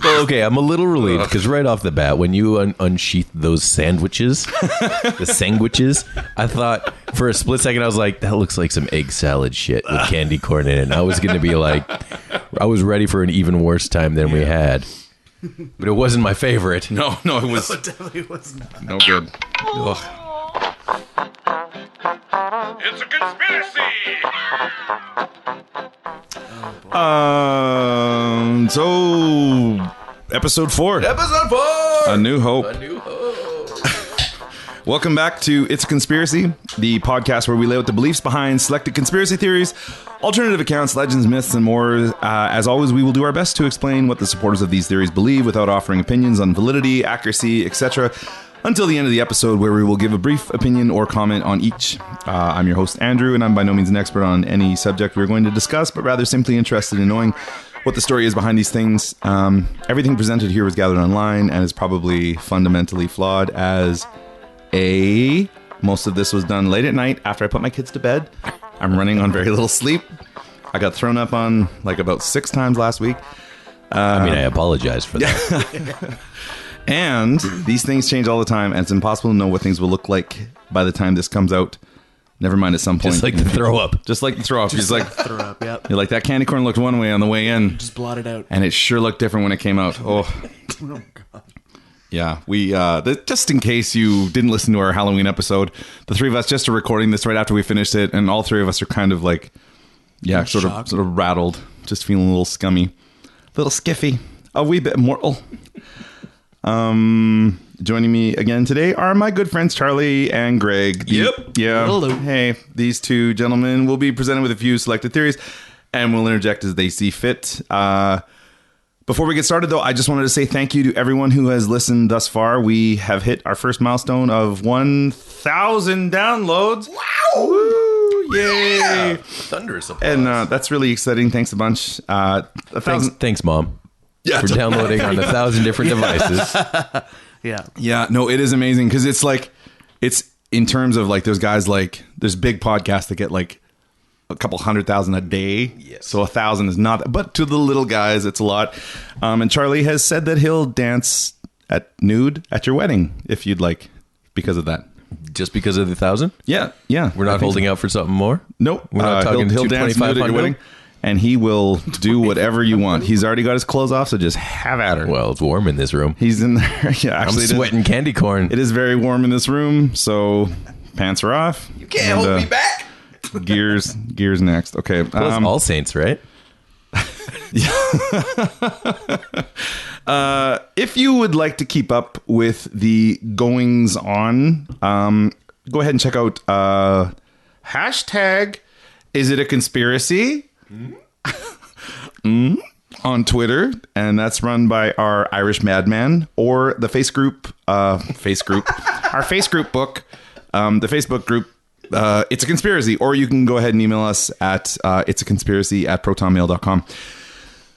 Well, okay, I'm a little relieved because right off the bat, when you unsheathed those sandwiches, the sandwiches, I thought for a split second, I was like, that looks like some egg salad shit with candy corn in it. And I was going to be like, I was ready for an even worse time than we had. But it wasn't my favorite. No, it was. No, it definitely was not. No good. Ugh. It's a conspiracy! So episode 4. Episode 4! A New Hope. A New Hope. Welcome back to It's a Conspiracy, the podcast where we lay out the beliefs behind selected conspiracy theories, alternative accounts, legends, myths, and more. As always, we will do our best to explain what the supporters of these theories believe without offering opinions on validity, accuracy, etc. until the end of the episode, where we will give a brief opinion or comment on each. I'm your host, Andrew, and I'm by no means an expert on any subject we're going to discuss, but rather simply interested in knowing what the story is behind these things. Everything presented here was gathered online and is probably fundamentally flawed, as most of this was done late at night after I put my kids to bed. I'm running on very little sleep. I got thrown up on like about 6 times last week. I apologize for that. And these things change all the time, and it's impossible to know what things will look like by the time this comes out. Never mind at some point. Just like the throw up. Just like the throw up. He's like, Throw up, yep. you're like, that candy corn looked one way on the way in, Just blot it out. and it sure looked different when it came out. Oh, Oh, God. yeah. We just in case you didn't listen to our Halloween episode, the three of us just are recording this right after we finished it, and all three of us are kind of like, yeah, sort of rattled, just feeling a little scummy, a little skiffy, a wee bit mortal. Joining me again today are my good friends Charlie and Greg. Yep. Yeah. Hello. Hey, these two gentlemen will be presented with a few selected theories, and we'll interject as they see fit. Before we get started, though, I just wanted to say thank you to everyone who has listened thus far. We have hit our first milestone of 1,000 downloads. Wow! Woo, yay! Yeah. Thunderous applause. And that's really exciting. Thanks a bunch. 1,000. Thanks, Mom. Yeah, for downloading on 1,000 different devices. Yeah. Yeah, no, it is amazing because it's like, it's in terms of like those guys, like there's big podcasts that get like a couple 100,000 a day. Yes. So 1,000 is not, but to the little guys, it's a lot. And Charlie has said that he'll dance nude at your wedding if you'd like, because of that. Just because of the 1,000? Yeah. We're not holding out for something more? Nope. We're not talking he'll dance nude at your 2,500? wedding, and he will do whatever you want. He's already got his clothes off, so just have at her. Well, it's warm in this room. He's in there. Yeah, actually, I'm sweating candy corn. It is very warm in this room, so pants are off. You can't hold me back. Gears next. Okay. Well, it's All Saints, right? If you would like to keep up with the goings on, go ahead and check out hashtag Is It a Conspiracy? On Twitter, and that's run by our Irish Madman, or the our face group book, the Facebook group, It's a Conspiracy, or you can go ahead and email us at itsaconspiracy@protonmail.com.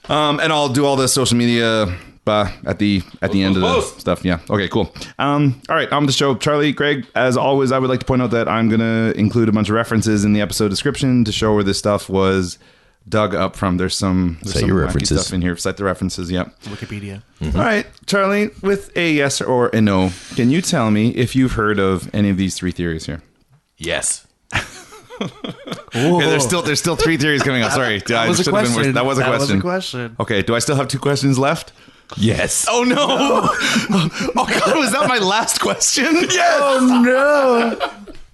And I'll do all the social media at the end of the stuff. Yeah. Okay, cool. All right, on the show. Charlie, Greg, as always, I would like to point out that I'm going to include a bunch of references in the episode description to show where this stuff was dug up from. There's some your wacky references. stuff in here. Cite the references. Yep. Wikipedia. Mm-hmm. All right, Charlie, with a yes or a no, can you tell me if you've heard of any of these 3 theories here? Yes. Okay, there's still 3 theories coming up. Sorry, That was a question. That was a question. Okay, do I still have 2 questions left? Yes. Oh no! Oh God, was that my last question? Yes. Oh, no.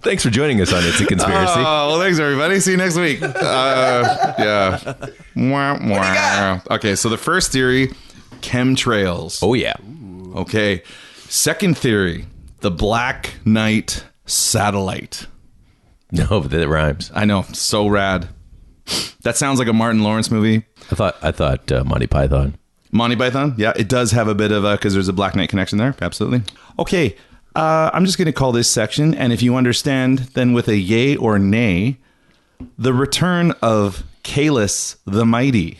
Thanks for joining us on It's a Conspiracy. Oh, well, thanks everybody. See you next week. Yeah. Wah, wah. Okay, so the first theory, chemtrails. Oh, yeah. Okay. Second theory, the Black Knight satellite. No, but that rhymes. I know, so rad. That sounds like a Martin Lawrence movie. I thought Monty Python. Monty Python, yeah, it does have a bit of because there's a Black Knight connection there. Absolutely. Okay, I'm just going to call this section, and if you understand, then with a yay or nay, the return of Kahless the Mighty.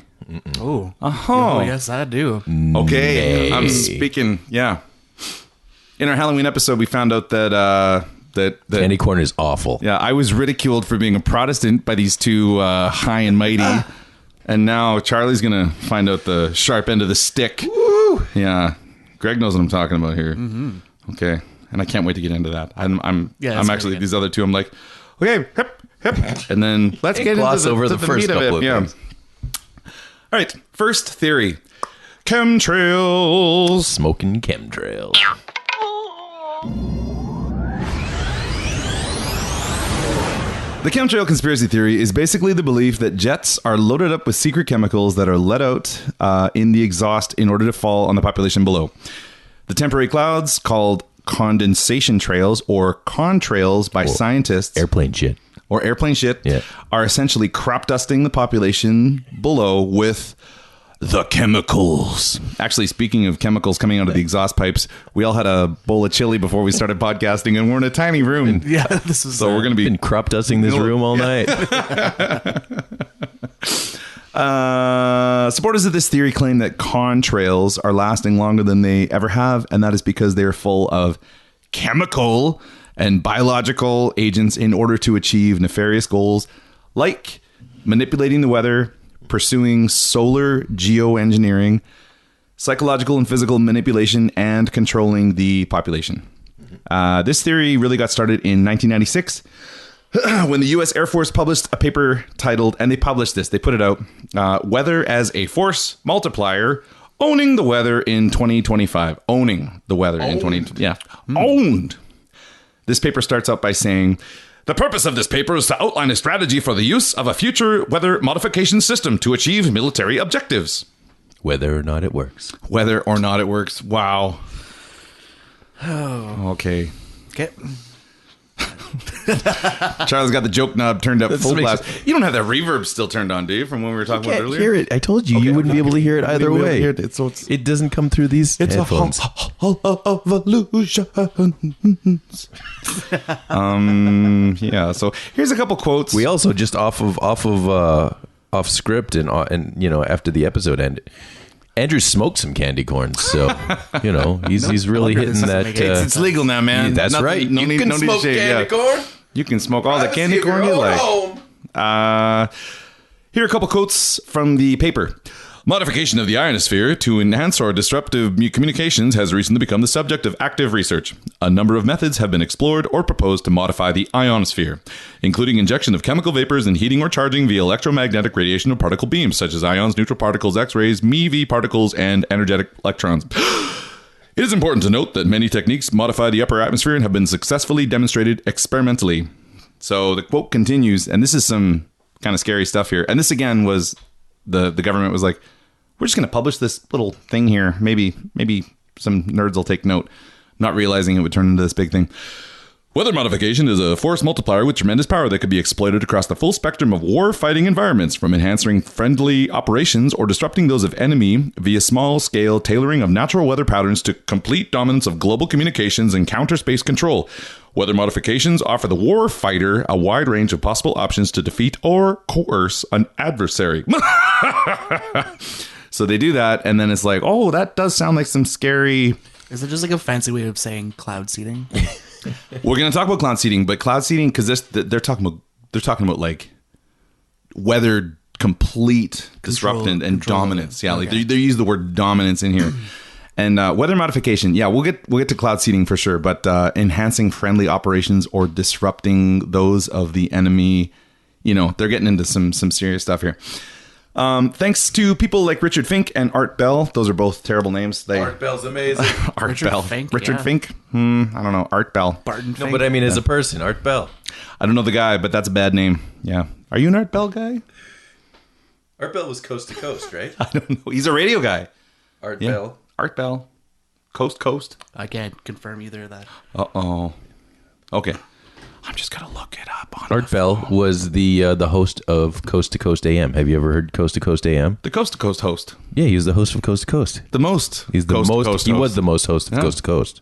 Oh. Oh, Yes, I do. okay. Nay. I'm speaking. Yeah. In our Halloween episode, we found out that Candy corn is awful. yeah, I was ridiculed for being a Protestant by these two high and mighty. And now Charlie's going to find out the sharp end of the stick. Yeah. Greg knows what I'm talking about here. Okay. And I can't wait to get into that. I'm that's actually, very good. these other two, I'm like, okay, hip. And then let's get gloss into over the first meat of couple it. of things. All right. First theory. Chemtrails. Smoking chemtrails. The chemtrail conspiracy theory is basically the belief that jets are loaded up with secret chemicals that are let out in the exhaust in order to fall on the population below. The temporary clouds, called condensation trails or contrails by scientists, Airplane shit. or airplane shit, Yeah. are essentially crop dusting the population below with the chemicals. Actually, speaking of chemicals coming out of the exhaust pipes, we all had a bowl of chili before we started podcasting, and we're in a tiny room. Yeah, this is So we're going to be Been crop dusting this room all night. Supporters of this theory claim that contrails are lasting longer than they ever have, and that is because they are full of chemical and biological agents in order to achieve nefarious goals like manipulating the weather, pursuing solar geoengineering, psychological and physical manipulation, and controlling the population. This theory really got started in 1996 when the U.S. Air Force published a paper titled, and they published this, they put it out, Weather as a Force Multiplier, Owning the Weather in 2025. Owning the weather in 2025. Yeah. Owned. This paper starts out by saying, the purpose of this paper is to outline a strategy for the use of a future weather modification system to achieve military objectives. Whether or not it works. Whether or not it works. Wow. Okay. Okay. Charlie's got the joke knob turned up full makes- blast. You don't have that reverb still turned on, do you, from when we were talking about Can't earlier? hear it. I told you, you wouldn't be able to hear it either Wouldn't be able to way. hear it. So it's- It doesn't come through these headphones. Yeah, so here's a couple quotes. We also just off script and you know, after the episode ended, Andrew smoked some candy corns, so you know he's really wonder hitting this doesn't that. make It's legal now, man. That's Nothing- right. No You need, can no need smoke to shave. candy Yeah. corn. You can smoke all the candy corn you like. Here are a couple quotes from the paper. Modification of the ionosphere to enhance or disruptive communications has recently become the subject of active research. A number of methods have been explored or proposed to modify the ionosphere, including injection of chemical vapors and heating or charging via electromagnetic radiation or particle beams, such as ions, neutral particles, X-rays, MeV particles, and energetic electrons. It is important to note that many techniques modify the upper atmosphere and have been successfully demonstrated experimentally. So the quote continues, and this is some kind of scary stuff here. And this again was the government was like, we're just going to publish this little thing here. Maybe some nerds will take note, not realizing it would turn into this big thing. Weather modification is a force multiplier with tremendous power that could be exploited across the full spectrum of war-fighting environments, from enhancing friendly operations or disrupting those of enemy via small-scale tailoring of natural weather patterns to complete dominance of global communications and counter-space control. Weather modifications offer the war fighter a wide range of possible options to defeat or coerce an adversary. So they do that, and then it's like, oh, that does sound like some scary... Is it just like a fancy way of saying cloud seeding? We're going to talk about cloud seeding, but cloud seeding, because they're talking about like weather complete disruption and dominance. Yeah, like they use the word dominance in here. And weather modification, yeah, we'll get to cloud seeding for sure, but enhancing friendly operations or disrupting those of the enemy, you know, they're getting into some serious stuff here. Thanks to people like Richard Fink and Art Bell. Those are both terrible names. Art Bell's amazing. Art Richard Bell. Fink, Richard yeah. Fink? I don't know. Art Bell. Barton No, Fink? but I mean, as a person, Art Bell. I don't know the guy, but that's a bad name. Yeah. Are you an Art Bell guy? Art Bell was coast to coast, right? I don't know. He's a radio guy. Art Yeah. Bell. Art Bell. Coast. I can't confirm either of that. Uh-oh. Okay. I'm just going to look it up on Art Bell was the host of Coast to Coast AM. Have you ever heard Coast to Coast AM? the Coast to Coast host. Yeah, he was the host of Coast to Coast. The most. He's the Coast to most. Coast He host. was the most host of Yeah. Coast to Coast.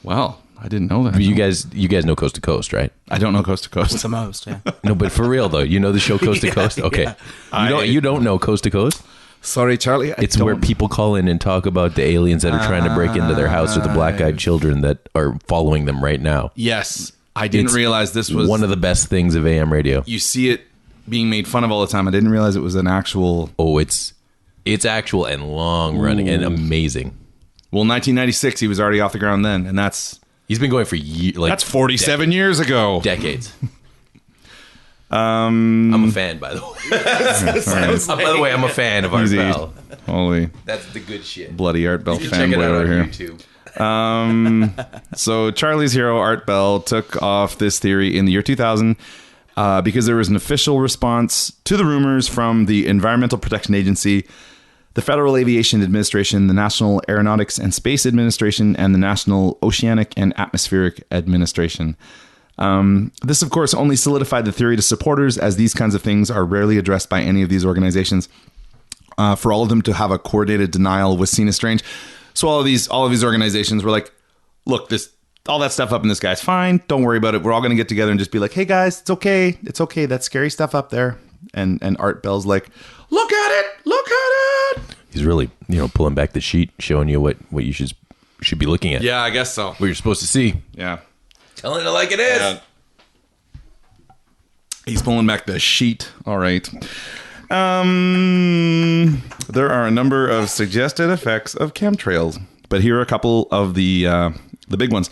Wow. I didn't know that. You guys know Coast to Coast, right? I don't know Coast to Coast. The most, yeah. No, but for real though, you know the show Coast to Yeah, Coast. Okay, yeah. you don't know Coast to Coast. Sorry, Charlie. It's where people call in and talk about the aliens that are trying to break into their house, or the black-eyed children that are following them right now. Yes. I didn't It's realize this was one of the best things of AM radio. You see it being made fun of all the time. I didn't realize it was an actual... Oh, it's It's actual and long running and amazing. Well, 1996, he was already off the ground then, and He's been going for years. Like that's 47 years ago. Decades. I'm a fan, by the way. By the way, I'm a fan of Art Easy. Bell. Holy That's the good shit. bloody Art Bell You can check it fanboy out over on here. YouTube. So Charlie's hero, Art Bell, took off this theory in the year 2000 because there was an official response to the rumors from the Environmental Protection Agency, the Federal Aviation Administration, the National Aeronautics and Space Administration, and the National Oceanic and Atmospheric Administration. This, of course, only solidified the theory to supporters, as these kinds of things are rarely addressed by any of these organizations. For all of them to have a coordinated denial was seen as strange. So all of these organizations were like, look, all that stuff up in the sky is fine. Don't worry about it. We're all going to get together and just be like, hey guys, it's okay. It's okay. That scary stuff up there. And Art Bell's like, look at it. Look at it. He's really, pulling back the sheet, showing you what you should be looking at. Yeah, I guess so. What you're supposed to see. Yeah. Telling it like it is. Yeah. He's pulling back the sheet. All right. There are a number of suggested effects of chemtrails, but here are a couple of the big ones.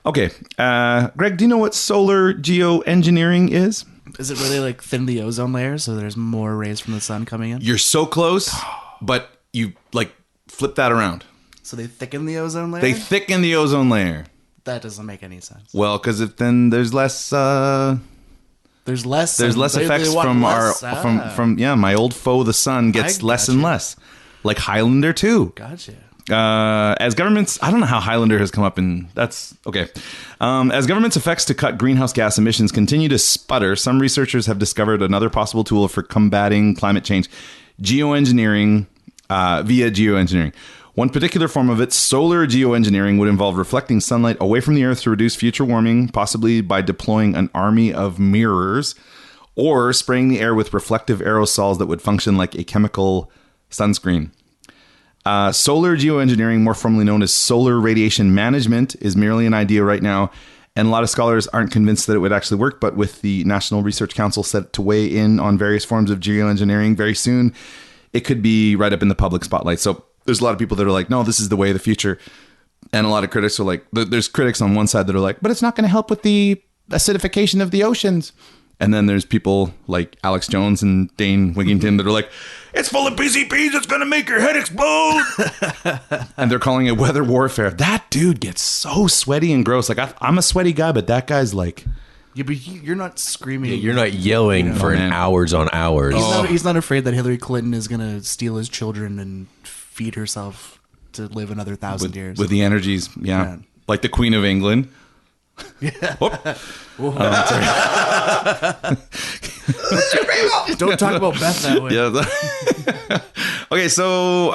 Okay, Greg, do you know what solar geoengineering is? Is it really like thin the ozone layer so there's more rays from the sun coming in? You're so close, but you flip that around. So they thicken the ozone layer? They thicken the ozone layer. That doesn't make any sense. Well, because then there's less. There's less. There's less effects from my old foe, the sun, gets less and less. Like Highlander 2. Gotcha. As governments, I don't know how Highlander has come up in. That's okay. As governments' effects to cut greenhouse gas emissions continue to sputter, some researchers have discovered another possible tool for combating climate change: geoengineering via geoengineering. One particular form of it, solar geoengineering, would involve reflecting sunlight away from the Earth to reduce future warming, possibly by deploying an army of mirrors, or spraying the air with reflective aerosols that would function like a chemical sunscreen. Solar geoengineering, more formally known as solar radiation management, is merely an idea right now, and a lot of scholars aren't convinced that it would actually work, but with the National Research Council set to weigh in on various forms of geoengineering very soon, it could be right up in the public spotlight. So there's a lot of people that are like, no, this is the way of the future. And a lot of critics are like, there's critics on one side that are like, but it's not going to help with the acidification of the oceans. And then there's people like Alex Jones and Dane Wigington that are like, it's full of PCPs, it's going to make your head explode. And they're calling it weather warfare. That dude gets so sweaty and gross. Like, I'm a sweaty guy, but that guy's like... Yeah, but you're not screaming. You're not yelling for hours on hours. He's not afraid that Hillary Clinton is going to steal his children and feed herself to live another 1,000 years. With the energies, yeah. Like the Queen of England. Yeah. Sorry. Don't talk about Beth that way. Yeah. Okay, so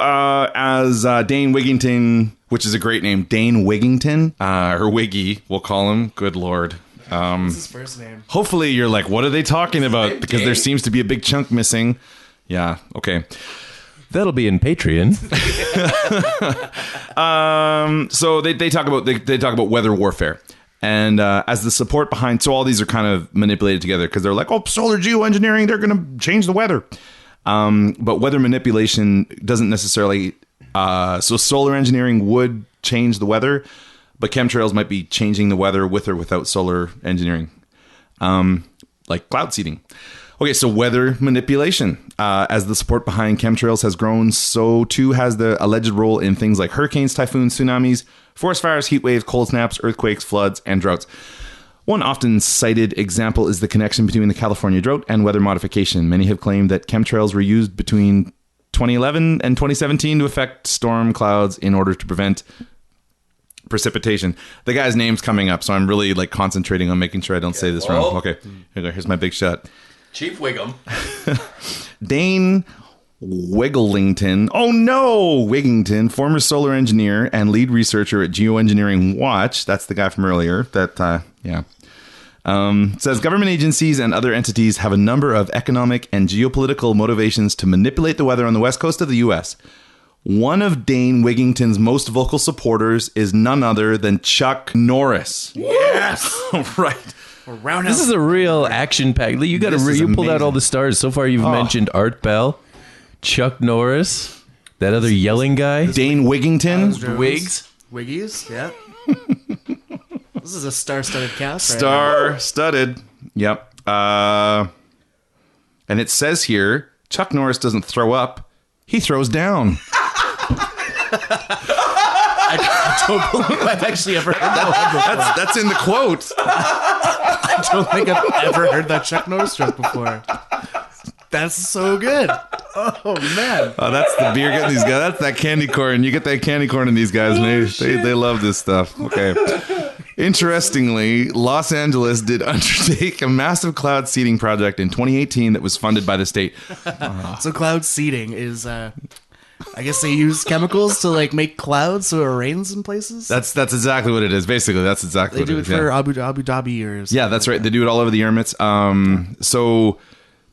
as Dane Wigington, which is a great name, Dane Wigington, or Wiggy, we'll call him. Good Lord. What's his first name? Hopefully you're like, what are they talking about? Because there seems to be a big chunk missing. Yeah, okay. That'll be in Patreon. So they talk about weather warfare. And as the support behind, so all these are kind of manipulated together because they're like, oh, solar geoengineering, they're going to change the weather. But weather manipulation doesn't necessarily, so solar engineering would change the weather, but chemtrails might be changing the weather with or without solar engineering, like cloud seeding. Okay, so weather manipulation. As the support behind chemtrails has grown, so too has the alleged role in things like hurricanes, typhoons, tsunamis, forest fires, heat waves, cold snaps, earthquakes, floods, and droughts. One often cited example is the connection between the California drought and weather modification. Many have claimed that chemtrails were used between 2011 and 2017 to affect storm clouds in order to prevent precipitation. The guy's name's coming up, so I'm really concentrating on making sure I don't say this wrong. Okay, here's my big shot. Chief Wiggum. Dane Wigglington. Oh no! Wigington, former solar engineer and lead researcher at Geoengineering Watch. That's the guy from earlier. Says government agencies and other entities have a number of economic and geopolitical motivations to manipulate the weather on the west coast of the U.S. One of Dane Wigington's most vocal supporters is none other than Chuck Norris. Yes! Right. This is a real action pack. You pulled out all the stars. So far, you've mentioned Art Bell, Chuck Norris, that other yelling guy, Dane Wigington. Wigs. Wiggies, yeah. This is a star-studded cast. Right Star-studded. Yep. And it says here, Chuck Norris doesn't throw up, he throws down. I don't believe I've actually ever heard that one before. That's in the quote. I don't think I've ever heard that Chuck Norris joke before. That's so good. Oh, man. Oh, that's the beer getting these guys. That's that candy corn. You get that candy corn in these guys, and they love this stuff. Okay. Interestingly, Los Angeles did undertake a massive cloud seeding project in 2018 that was funded by the state. So cloud seeding is, I guess they use chemicals to like make clouds so it rains in places. That's exactly what it is. Basically, that's exactly They what do it it is. for Yeah. Abu Dhabi or something. Yeah, that's right. They do it all over the Emirates. So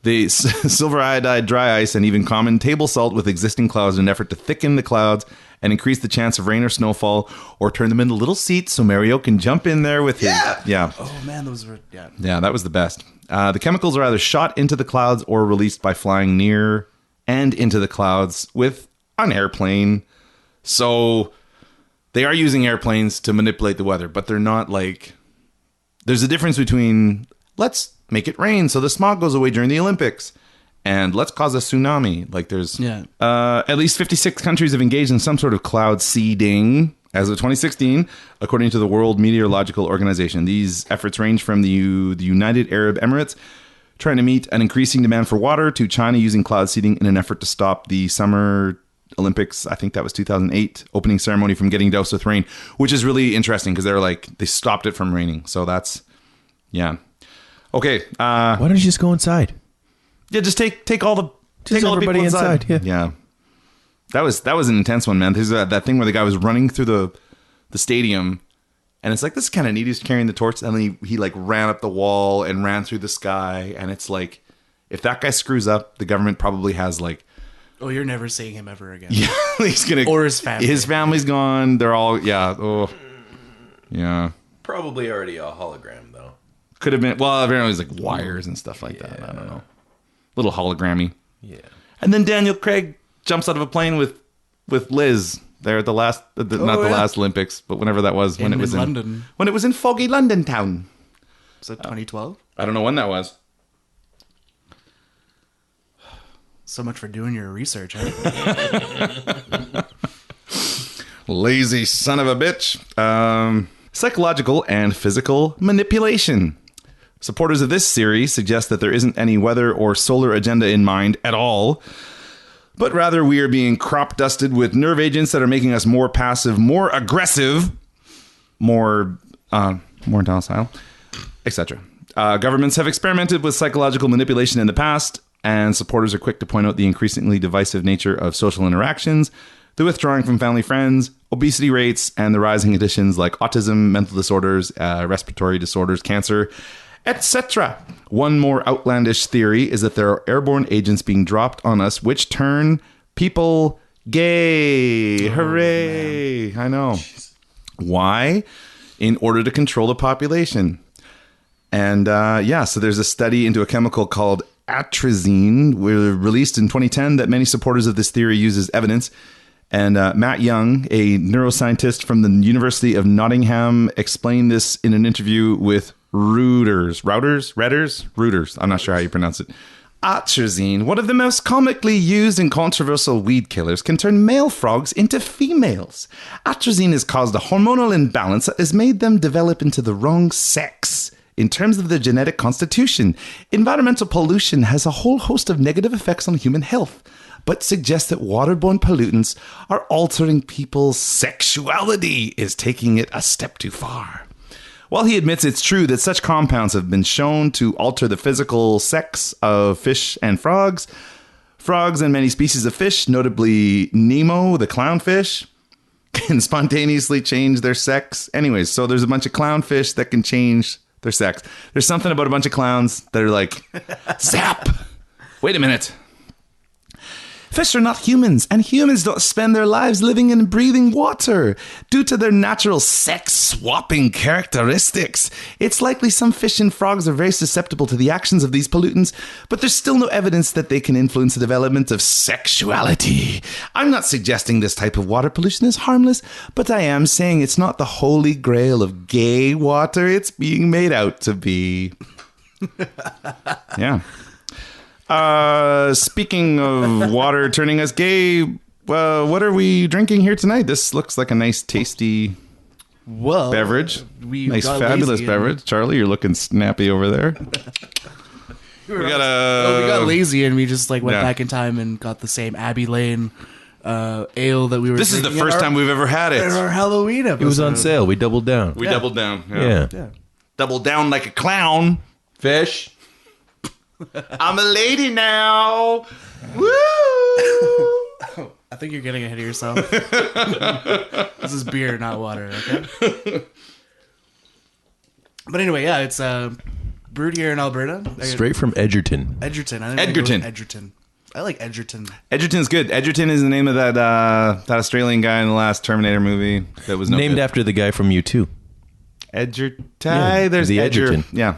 the silver iodide, dry ice, and even common table salt with existing clouds in an effort to thicken the clouds and increase the chance of rain or snowfall, or turn them into little seats so Mario can jump in there with his. Yeah. Oh man, those were Yeah, that was the best. The chemicals are either shot into the clouds or released by flying near and into the clouds with an airplane. So they are using airplanes to manipulate the weather, but they're not like... There's a difference between let's make it rain so the smog goes away during the Olympics and let's cause a tsunami. Like there's... at least 56 countries have engaged in some sort of cloud seeding as of 2016, according to the World Meteorological Organization. These efforts range from the United Arab Emirates trying to meet an increasing demand for water to China using cloud seeding in an effort to stop the Summer Olympics, I think that was 2008, opening ceremony from getting doused with rain, which is really interesting because they stopped it from raining. So that's, yeah. Okay. Why don't you just go inside? Yeah, just take all the Just take all the everybody people inside. Yeah. That was an intense one, man. There's that thing where the guy was running through the stadium, and it's like, this is kind of neat. He's carrying the torch, and then he like ran up the wall and ran through the sky, and it's like, if that guy screws up, the government probably has like, Oh, you're never seeing him ever again. yeah, he's gonna, Or his family. His family's gone. They're all, yeah, oh, yeah. Probably already a hologram, though. Could have been. Well, apparently it was like wires and stuff like that. I don't know. Little hologrammy. Yeah. And then Daniel Craig jumps out of a plane with Liz there at the last, not the last Olympics, but whenever that was, when it was in London. when it was in foggy London town. Was that 2012? I don't know when that was. So much for doing your research, huh? Lazy son of a bitch. Psychological and physical manipulation. Supporters of this series suggest that there isn't any weather or solar agenda in mind at all, but rather we are being crop dusted with nerve agents that are making us more passive, more aggressive, more docile, etc. Governments have experimented with psychological manipulation in the past, and supporters are quick to point out the increasingly divisive nature of social interactions, the withdrawing from family friends, obesity rates, and the rising conditions like autism, mental disorders, respiratory disorders, cancer, etc. One more outlandish theory is that there are airborne agents being dropped on us which turn people gay. Hooray! Man. I know. Why? In order to control the population. And so there's a study into a chemical called atrazine, released in 2010, that many supporters of this theory use as evidence. And Matt Young, a neuroscientist from the University of Nottingham, explained this in an interview with Reuters. I'm not sure how you pronounce it. Atrazine, one of the most comically used and controversial weed killers, can turn male frogs into females. Atrazine has caused a hormonal imbalance that has made them develop into the wrong sex in terms of their genetic constitution. Environmental pollution has a whole host of negative effects on human health, but suggests that waterborne pollutants are altering people's sexuality is taking it a step too far. While he admits it's true that such compounds have been shown to alter the physical sex of fish and frogs and many species of fish, notably Nemo, the clownfish, can spontaneously change their sex. Anyways, so there's a bunch of clownfish that can change their sex. There's something about a bunch of clowns that are like, zap! Wait a minute. Fish are not humans, and humans don't spend their lives living and breathing water. Due to their natural sex-swapping characteristics, it's likely some fish and frogs are very susceptible to the actions of these pollutants, but there's still no evidence that they can influence the development of sexuality. I'm not suggesting this type of water pollution is harmless, but I am saying it's not the holy grail of gay water it's being made out to be. Yeah. Speaking of water turning us gay, what are we drinking here tonight? This looks like a nice, tasty beverage. Nice, fabulous beverage. Charlie, you're looking snappy over there. we got lazy and we just went back in time and got the same Abbey Lane ale that we were. This is the first time we've ever had it. Our Halloween episode. It was on sale. We doubled down. We doubled down. Yeah. Doubled down like a clown. Fish. I'm a lady now. Woo! I think you're getting ahead of yourself. This is beer, not water. Okay. But anyway, yeah, it's brewed here in Alberta. Straight from Edgerton. Edgerton. I like Edgerton. Edgerton's good. Edgerton is the name of that Australian guy in the last Terminator movie that was named after the guy from U2. Edgerton. Yeah, there's the Edgerton. Yeah.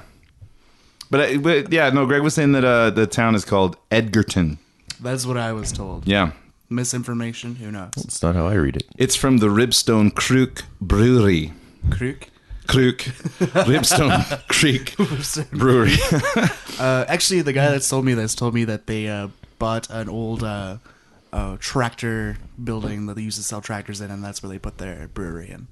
But yeah, no, Greg was saying that the town is called Edgerton. That's what I was told. Yeah. Misinformation, who knows? That's not how I read it. It's from the Ribstone Creek Brewery. Creek? Ribstone Creek Brewery. Actually, the guy that told me that they bought an old tractor building that they used to sell tractors in, and that's where they put their brewery in.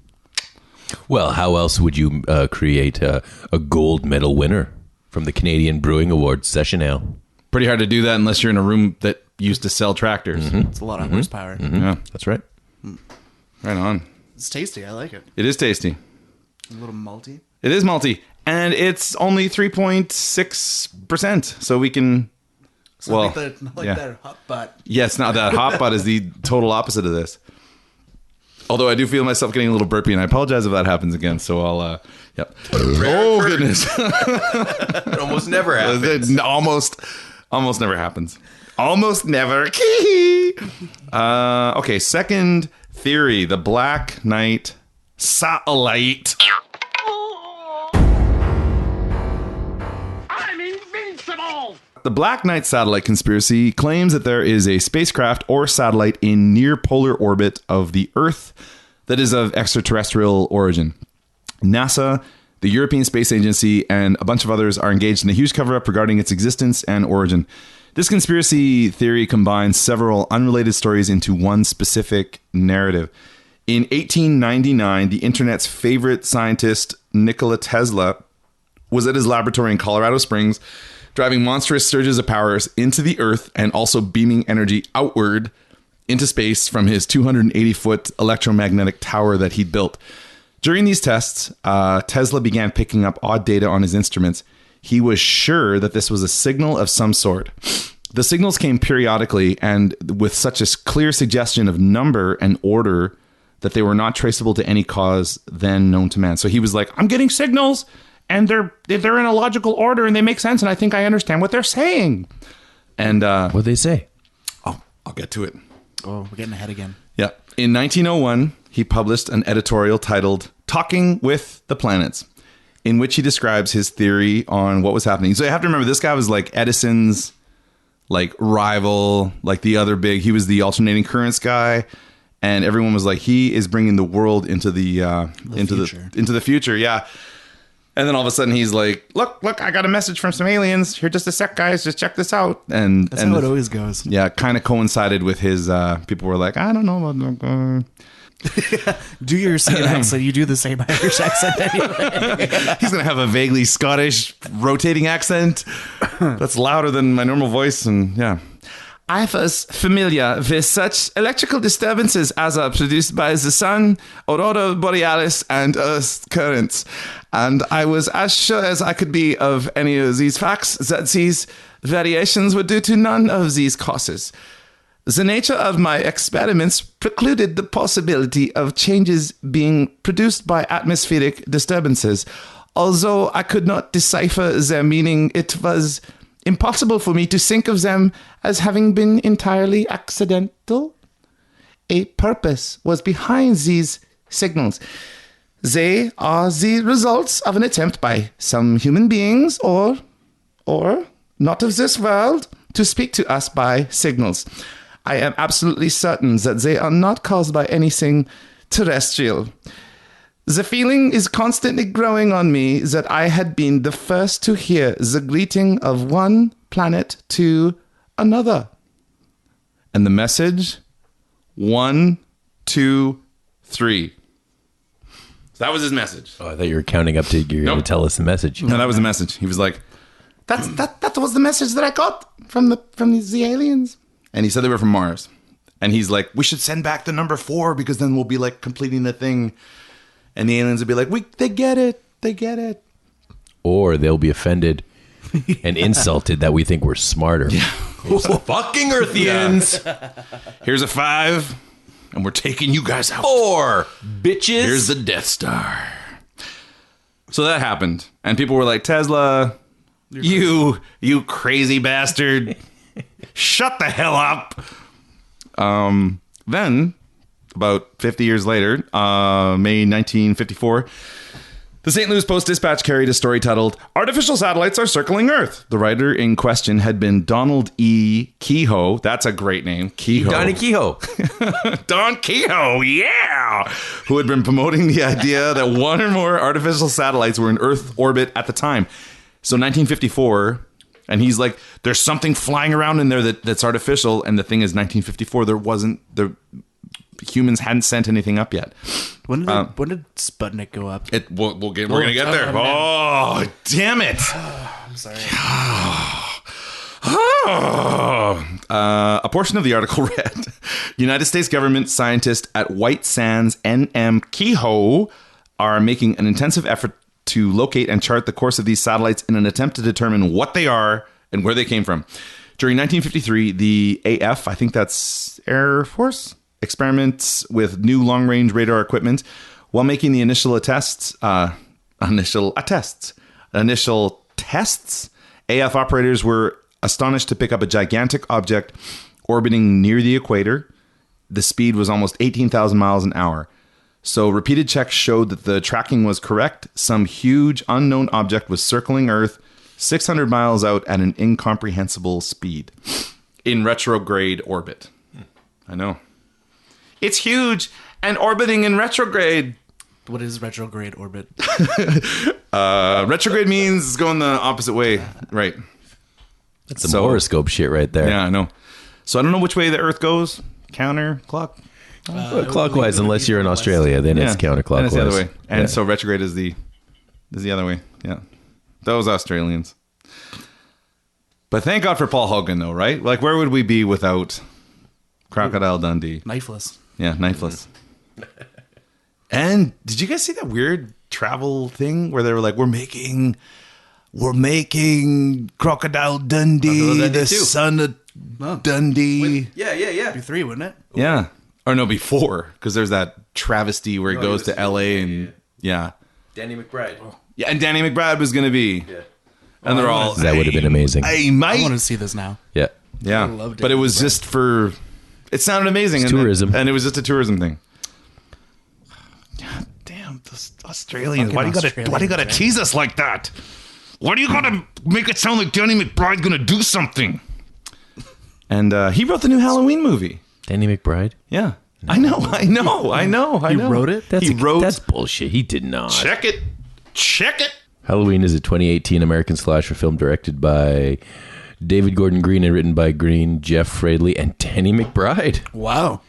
Well, how else would you create a gold medal winner from the Canadian Brewing Awards Session Ale? Pretty hard to do that unless you're in a room that used to sell tractors. Mm-hmm. It's a lot of horsepower. Mm-hmm. Yeah, that's right. Right on. It's tasty. I like it. It is tasty. A little malty. It is malty, and it's only 3.6%. So we can. It's not that hot butt. Yeah, it's not that hot butt is the total opposite of this. Although I do feel myself getting a little burpy, and I apologize if that happens again. So I'll, yep. Oh goodness! It almost never happens. It almost never happens. Almost never. Okay, second theory: the Black Knight satellite. I'm invincible! The Black Knight satellite conspiracy claims that there is a spacecraft or satellite in near polar orbit of the Earth that is of extraterrestrial origin. NASA, the European Space Agency, and a bunch of others are engaged in a huge cover-up regarding its existence and origin. This conspiracy theory combines several unrelated stories into one specific narrative. In 1899, the internet's favorite scientist, Nikola Tesla, was at his laboratory in Colorado Springs, driving monstrous surges of power into the Earth and also beaming energy outward into space from his 280-foot electromagnetic tower that he'd built. During these tests, Tesla began picking up odd data on his instruments. He was sure that this was a signal of some sort. The signals came periodically and with such a clear suggestion of number and order that they were not traceable to any cause then known to man. So he was like, I'm getting signals and they're in a logical order and they make sense and I think I understand what they're saying. And what'd they say? I'll get to it. Oh, we're getting ahead again. Yeah. In 1901, he published an editorial titled Talking with the Planets, in which he describes his theory on what was happening. So you have to remember, this guy was like Edison's rival, the other big, he was the alternating currents guy. And everyone was like, he is bringing the world into the future. Yeah. And then all of a sudden he's like, look, I got a message from some aliens. Here, just a sec, guys. Just check this out. And that's how it always goes. Yeah, kind of coincided with his, people were like, I don't know. Do your singing accent. You do the same Irish accent anyway. He's going to have a vaguely Scottish rotating accent that's louder than my normal voice. And yeah. I was familiar with such electrical disturbances as are produced by the sun, aurora borealis, and earth currents. And I was as sure as I could be of any of these facts that these variations were due to none of these causes. The nature of my experiments precluded the possibility of changes being produced by atmospheric disturbances. Although I could not decipher their meaning, it was impossible for me to think of them as having been entirely accidental. A purpose was behind these signals. They are the results of an attempt by some human beings or not of this world to speak to us by signals. I am absolutely certain that they are not caused by anything terrestrial. The feeling is constantly growing on me that I had been the first to hear the greeting of one planet to another. And the message, 1, 2, 3. So that was his message. Oh, I thought you were counting up to you're going to tell us the message. No, that was the message. He was like, that was the message that I got from the aliens. And he said they were from Mars. And he's like, we should send back the number 4 because then we'll be like completing the thing. And the aliens would be like, they get it. They get it. Or they'll be offended and insulted that we think we're smarter. Yeah. Fucking Earthians. Here's a 5. And we're taking you guys out. 4, bitches. Here's the Death Star. So that happened. And people were like, Tesla, you crazy bastard. Shut the hell up. Then, about 50 years later, May 1954, the St. Louis Post-Dispatch carried a story titled, Artificial Satellites Are Circling Earth. The writer in question had been Donald E. Kehoe. That's a great name. Kehoe. Donnie Kehoe. Don Kehoe, yeah! Who had been promoting the idea that one or more artificial satellites were in Earth orbit at the time. So 1954... And he's like, there's something flying around in there that's artificial. And the thing is, 1954, the humans hadn't sent anything up yet. When did Sputnik go up? We're going to get there. Oh, damn it. I'm sorry. A portion of the article read, United States government scientists at White Sands NM Kehoe are making an intensive effort to locate and chart the course of these satellites in an attempt to determine what they are and where they came from. During 1953, the AF, I think that's Air Force, experiments with new long-range radar equipment. While making the initial tests, AF operators were astonished to pick up a gigantic object orbiting near the equator. The speed was almost 18,000 miles an hour. So repeated checks showed that the tracking was correct. Some huge unknown object was circling Earth 600 miles out at an incomprehensible speed in retrograde orbit. I know. It's huge and orbiting in retrograde. What is retrograde orbit? Retrograde means it's going the opposite way. Right. That's some horoscope shit right there. Yeah, I know. So I don't know which way the Earth goes. Counterclock. Clockwise, unless you're in Australia, then it's counterclockwise. And it's the other way. And so retrograde is the other way. Yeah. Those Australians. But thank God for Paul Hogan, though, right? Like, where would we be without Crocodile Dundee? Knifeless. Yeah, knifeless. And did you guys see that weird travel thing where they were like, we're making Crocodile Dundee the son of Dundee. Yeah. Be 3, wouldn't it? Yeah. Or no, before, because there's that travesty where he goes to L.A. and Danny McBride. Yeah, and Danny McBride was going to be. Yeah. And they're all... That would have been amazing. Hey, mate. I want to see this now. Yeah. Yeah. But it was just for... It sounded amazing. It's tourism. And it was just a tourism thing. God damn, those Australians. Why do you gotta tease us like that? Why do you gotta make it sound like Danny McBride's going to do something? And he wrote the new Halloween movie. Danny McBride? Yeah. I know. He wrote it? That's bullshit. He did not. Check it. Halloween is a 2018 American slasher film directed by David Gordon Green and written by Green, Jeff Fradley, and Danny McBride. Wow.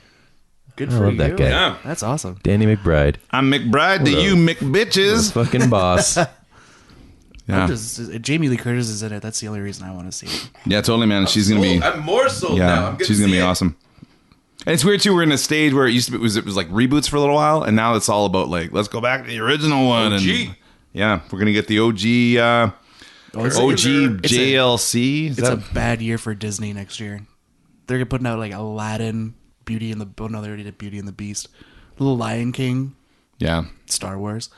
Good I for love you. that guy. Yeah. That's awesome. Danny McBride. I'm McBride to you McBitches. The fucking boss. Yeah. Jamie Lee Curtis is in it. That's the only reason I want to see it. Yeah, totally, man. She's going to be... I'm more sold now. She's going to be awesome. And it's weird, too. We're in a stage where it was like reboots for a little while, and now it's all about, like, let's go back to the original one. OG. And, yeah, we're going to get the OG... JLC. It's a bad year for Disney next year. They're putting out, like, Aladdin, Beauty and the... Oh, no, they already did Beauty and the Beast. Little Lion King. Yeah. Star Wars.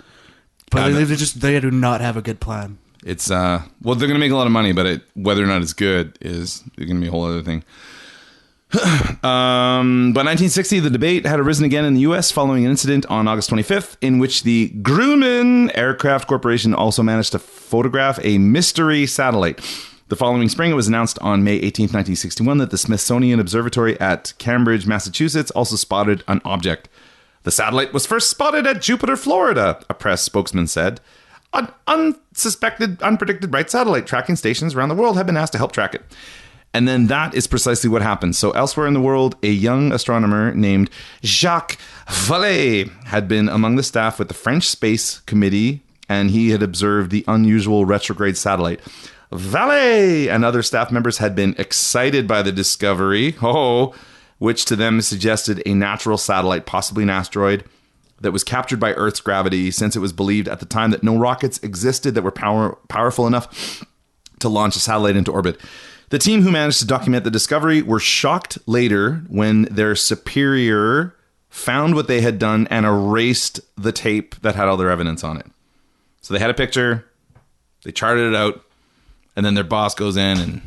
But they do not have a good plan. It's well, they're going to make a lot of money, but whether or not it's good is going to be a whole other thing. By 1960, the debate had arisen again in the U.S. following an incident on August 25th, in which the Grumman Aircraft Corporation also managed to photograph a mystery satellite. The following spring, it was announced on May 18th, 1961, that the Smithsonian Observatory at Cambridge, Massachusetts, also spotted an object. The satellite was first spotted at Jupiter, Florida, a press spokesman said. Unpredicted bright satellite tracking stations around the world have been asked to help track it. And then that is precisely what happened. So elsewhere in the world, a young astronomer named Jacques Vallée had been among the staff with the French Space Committee, and he had observed the unusual retrograde satellite. Vallée and other staff members had been excited by the discovery, which to them suggested a natural satellite, possibly an asteroid, that was captured by Earth's gravity, since it was believed at the time that no rockets existed that were powerful enough to launch a satellite into orbit. The team who managed to document the discovery were shocked later when their superior found what they had done and erased the tape that had all their evidence on it. So they had a picture, they charted it out, and then their boss goes in and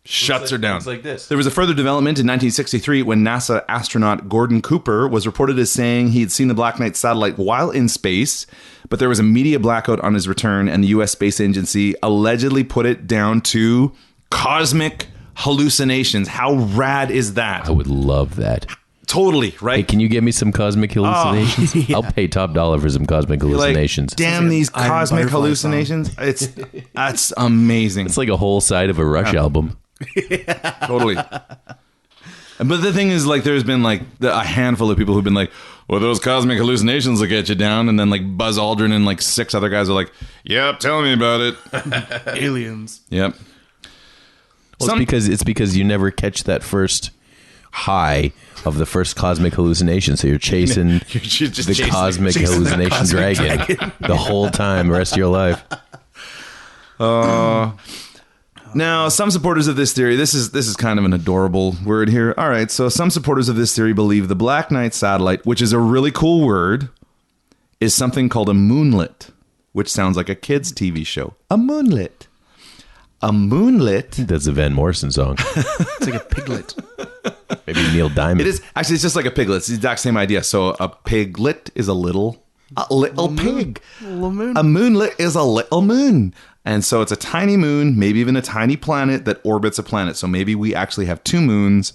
shuts her down. It's like this. There was a further development in 1963 when NASA astronaut Gordon Cooper was reported as saying he had seen the Black Knight satellite while in space, but there was a media blackout on his return, and the U.S. Space Agency allegedly put it down to cosmic hallucinations. How rad is that? I would love that. Totally, right? Hey, can you get me some cosmic hallucinations? Yeah. I'll pay top dollar for some cosmic hallucinations. Like, damn these Iron cosmic Butterfly hallucinations. That's amazing. It's like a whole side of a Rush album. Totally. But the thing is, like, there's been like a handful of people who've been like, well, those cosmic hallucinations will get you down. And then like Buzz Aldrin and like 6 other guys are like, yep, tell me about it. Aliens. Yep. Well, it's because you never catch that first high of the first cosmic hallucination. So you're chasing the cosmic hallucination dragon the whole time, the rest of your life. Now, some supporters of this theory, this is kind of an adorable word here. All right, so some supporters of this theory believe the Black Knight satellite, which is a really cool word, is something called a moonlet, which sounds like a kid's TV show. A moonlet. A moonlet. That's a Van Morrison song. It's like a piglet. Maybe Neil Diamond. It is actually, it's just like a piglet. It's the exact same idea. So a piglet is a little pig. Little moon. A moonlet is a little moon. And so it's a tiny moon, maybe even a tiny planet that orbits a planet. So maybe we actually have 2 moons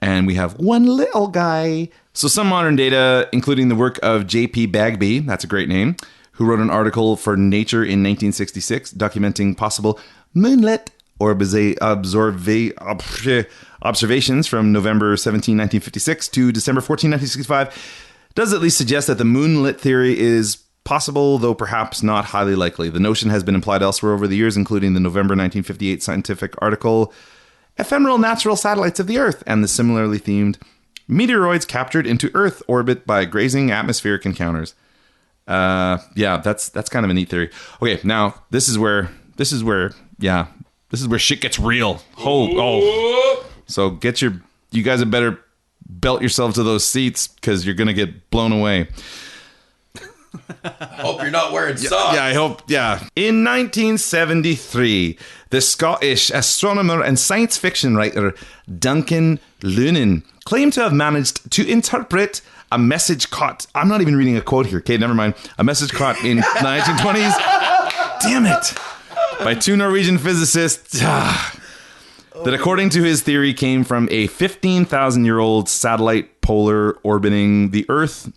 and we have one little guy. So some modern data, including the work of J.P. Bagby, that's a great name, who wrote an article for Nature in 1966 documenting possible moonlet observations from November 17, 1956 to December 14, 1965, does at least suggest that the moonlet theory is possible, though perhaps not highly likely. The notion has been implied elsewhere over the years, including the November 1958 scientific article, Ephemeral Natural Satellites of the Earth, and the similarly themed Meteoroids Captured into Earth Orbit by Grazing Atmospheric Encounters. Yeah, that's kind of a neat theory. Okay, now this is where shit gets real. So you guys had better belt yourselves to those seats because you're gonna get blown away. Hope you're not wearing socks. Yeah, I hope. Yeah. In 1973, the Scottish astronomer and science fiction writer Duncan Lunan claimed to have managed to interpret a message caught. I'm not even reading a quote here. Okay, never mind. A message caught in the 1920s. Damn it. By 2 Norwegian physicists. That according to his theory came from a 15,000-year-old satellite polar orbiting the Earth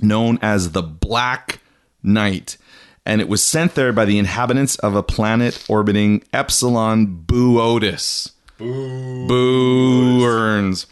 known as the Black Knight. And it was sent there by the inhabitants of a planet orbiting Epsilon Boötis. Boo earns.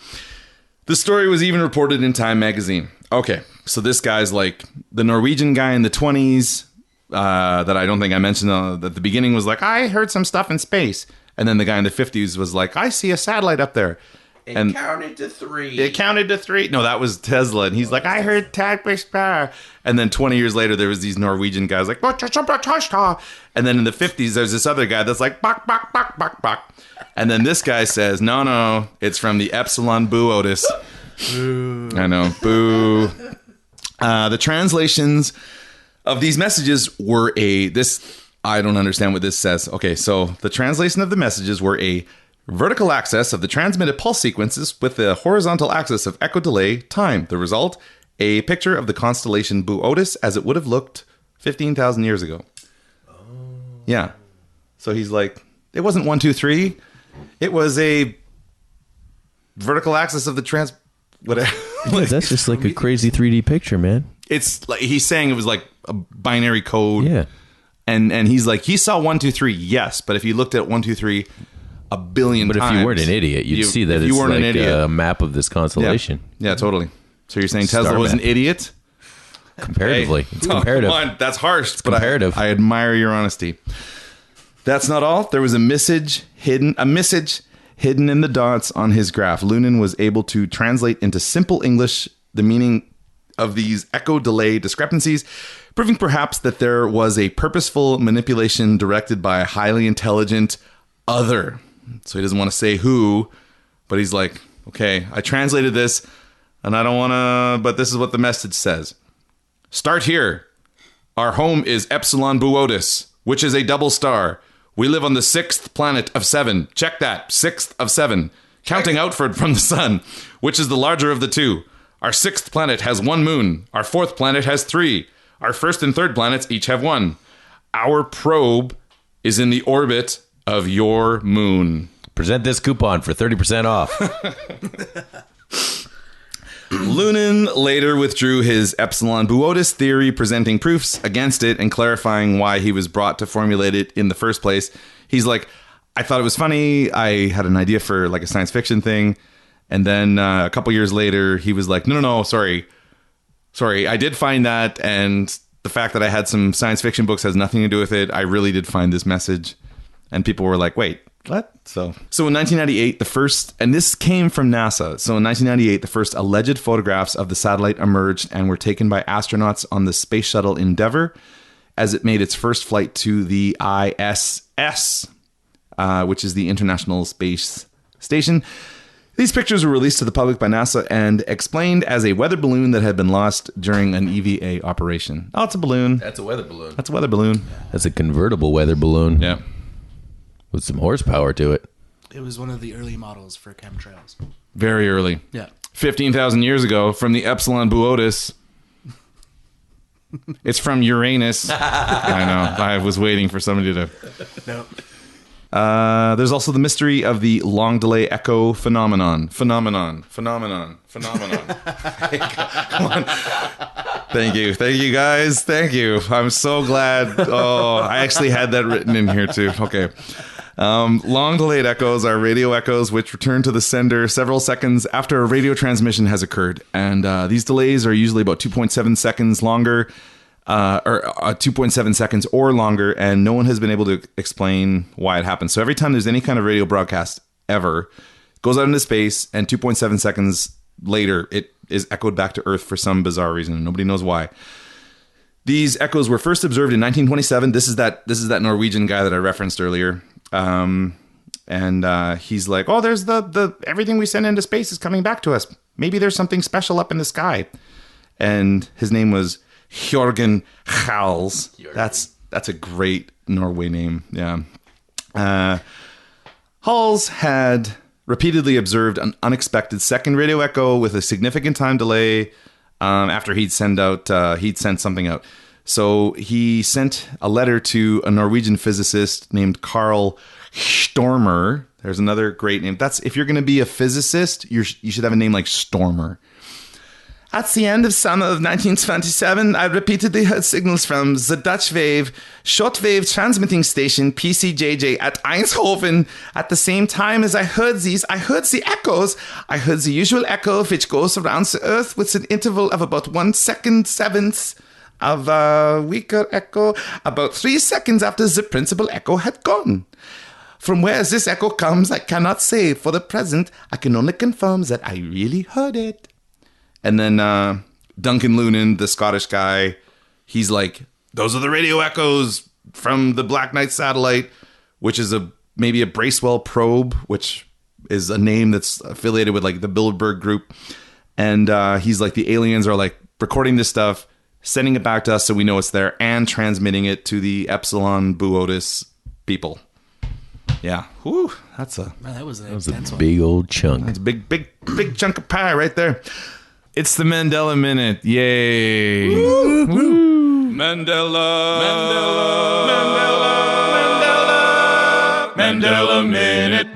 The story was even reported in Time magazine. Okay, so this guy's like the Norwegian guy in the 20s that I don't think I mentioned at the beginning was like, I heard some stuff in space. And then the guy in the 50s was like, I see a satellite up there. It counted to 3. It counted to 3. No, that was Tesla. And he's like, I heard Tagbish. And then 20 years later, there was these Norwegian guys like, and then in the 50s, there's this other guy that's like, bak, bak, bak, bak, bak. And then this guy says, no, it's from the Epsilon Boötis. I know, boo. The translations of these messages were this I don't understand what this says. Okay, so the translation of the messages were a vertical axis of the transmitted pulse sequences with the horizontal axis of echo delay time. The result, a picture of the constellation Boötis as it would have looked 15,000 years ago. Oh. Yeah. So he's like, it wasn't 1, 2, 3. It was a vertical axis of the whatever. That's just like a crazy 3D picture, man. It's like he's saying it was like a binary code. Yeah. And he's like, he saw 1, 2, 3, yes, but if you looked at 1, 2, 3 a billion times. But if you weren't an idiot, you'd see that it's like a map of this constellation. Yeah, totally. So you're saying Tesla was an idiot? Comparatively. It's comparative. Come on, that's harsh, but comparative. I admire your honesty. That's not all. There was a message hidden in the dots on his graph. Lunan was able to translate into simple English the meaning of these echo delay discrepancies, proving perhaps that there was a purposeful manipulation directed by a highly intelligent other. So he doesn't want to say who, but he's like, okay, I translated this and I don't want to, but this is what the message says. Start here. Our home is Epsilon Boötis, which is a double star. We live on the 6th planet of 7. Check that. 6th of 7. Counting outward from the sun, which is the larger of the two. Our 6th planet has 1 moon. Our 4th planet has 3. Our 1st and 3rd planets each have 1. Our probe is in the orbit of your moon. Present this coupon for 30% off. Lunan later withdrew his Epsilon Boötis theory, presenting proofs against it and clarifying why he was brought to formulate it in the first place. He's like, I thought it was funny. I had an idea for like a science fiction thing. And then a couple years later, he was like, no, sorry. I did find that. And the fact that I had some science fiction books has nothing to do with it. I really did find this message. And people were like, wait, what? So in 1998, the first, and this came from NASA. So in 1998, the first alleged photographs of the satellite emerged and were taken by astronauts on the Space Shuttle Endeavour as it made its first flight to the ISS, which is the International Space Station. These pictures were released to the public by NASA and explained as a weather balloon that had been lost during an EVA operation. Oh, it's a balloon. That's a weather balloon. That's a weather balloon. That's a convertible weather balloon. Yeah. With some horsepower to it. It was one of the early models for chemtrails. Very early. Yeah. 15,000 yeyears ago from the Epsilon Boötis. It's from Uranus. I know. I was waiting for somebody to... No. There's also the mystery of the long delay echo phenomenon. Phenomenon. Come on. Thank you guys. Thank you. I'm so glad. Oh, I actually had that written in here too. Okay. Long delayed echoes are radio echoes which return to the sender several seconds after a radio transmission has occurred. And these delays are usually about 2.7 seconds longer. Or 2.7 seconds or longer, and no one has been able to explain why it happens. So every time there's any kind of radio broadcast ever, it goes out into space, and 2.7 seconds later, it is echoed back to Earth for some bizarre reason. Nobody knows why. These echoes were first observed in 1927. This is that Norwegian guy that I referenced earlier. And he's like, oh, there's the everything we send into space is coming back to us. Maybe there's something special up in the sky. And his name was Jørgen Kahless. That's a great Norway name. Yeah. Halls had repeatedly observed an unexpected second radio echo with a significant time delay after he'd sent something out. So he sent a letter to a Norwegian physicist named Carl Stormer. There's another great name. That's if you're going to be a physicist, you should have a name like Stormer. At the end of summer of 1927, I repeatedly heard signals from the Dutch wave shortwave transmitting station PCJJ at Eindhoven. At the same time as I heard the echoes. I heard the usual echo which goes around the earth with an interval of about 1 second seventh of a weaker echo, about 3 seconds after the principal echo had gone. From where this echo comes, I cannot say. For the present, I can only confirm that I really heard it. And then Duncan Lunan, the Scottish guy, he's like, those are the radio echoes from the Black Knight satellite, which is maybe a Bracewell probe, which is a name that's affiliated with like the Bilderberg group. And he's like, the aliens are like recording this stuff sending it back to us so we know it's there, and transmitting it to the Epsilon Buotis people. Yeah. Whew, that's a Man, that was That was a big old chunk. It's a big chunk of pie right there. It's the Mandela Minute. Yay. Woo. Mandela Minute.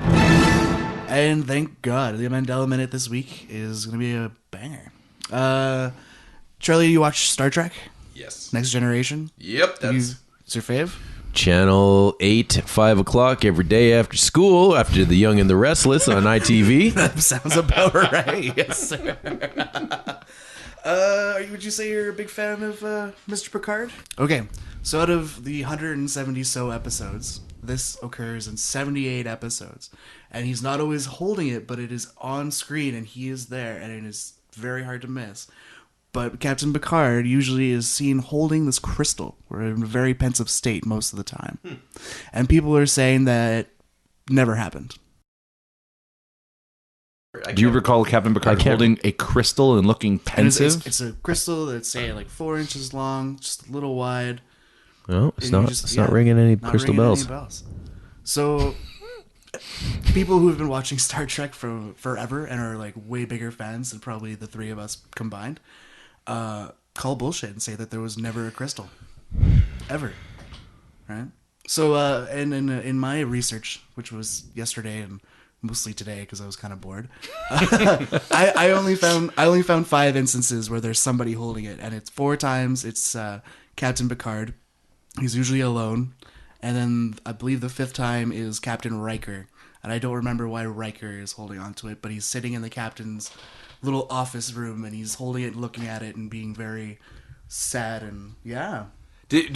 And thank God, the Mandela Minute this week is going to be a banger. Charlie, you watch Star Trek? Yes. Next Generation? Yep. It's your fave? Channel 8, 5 o'clock every day after school, after The Young and the Restless on ITV. That sounds about right. Yes, sir. Would you say you're a big fan of Mr. Picard? Okay, so out of the 170 so episodes, this occurs in 78 episodes, and he's not always holding it, but it is on screen, and he is there, and it is very hard to miss. But Captain Picard usually is seen holding this crystal, or in a very pensive state most of the time, and people are saying that it never happened. Do you recall Captain Picard holding a crystal and looking pensive? It's a crystal that's, say, like 4 inches long, just a little wide. No, it's not ringing any crystal bells. So, people who have been watching Star Trek for forever and are like way bigger fans than probably the three of us combined, call bullshit and say that there was never a crystal, ever. Right? So, and in my research, which was yesterday and mostly today because I was kind of bored, I only found 5 instances where there's somebody holding it, and it's 4 times. It's Captain Picard. He's usually alone, and then I believe the 5th time is Captain Riker, and I don't remember why Riker is holding onto it, but he's sitting in the captain's little office room, and he's holding it, looking at it, and being very sad, and yeah.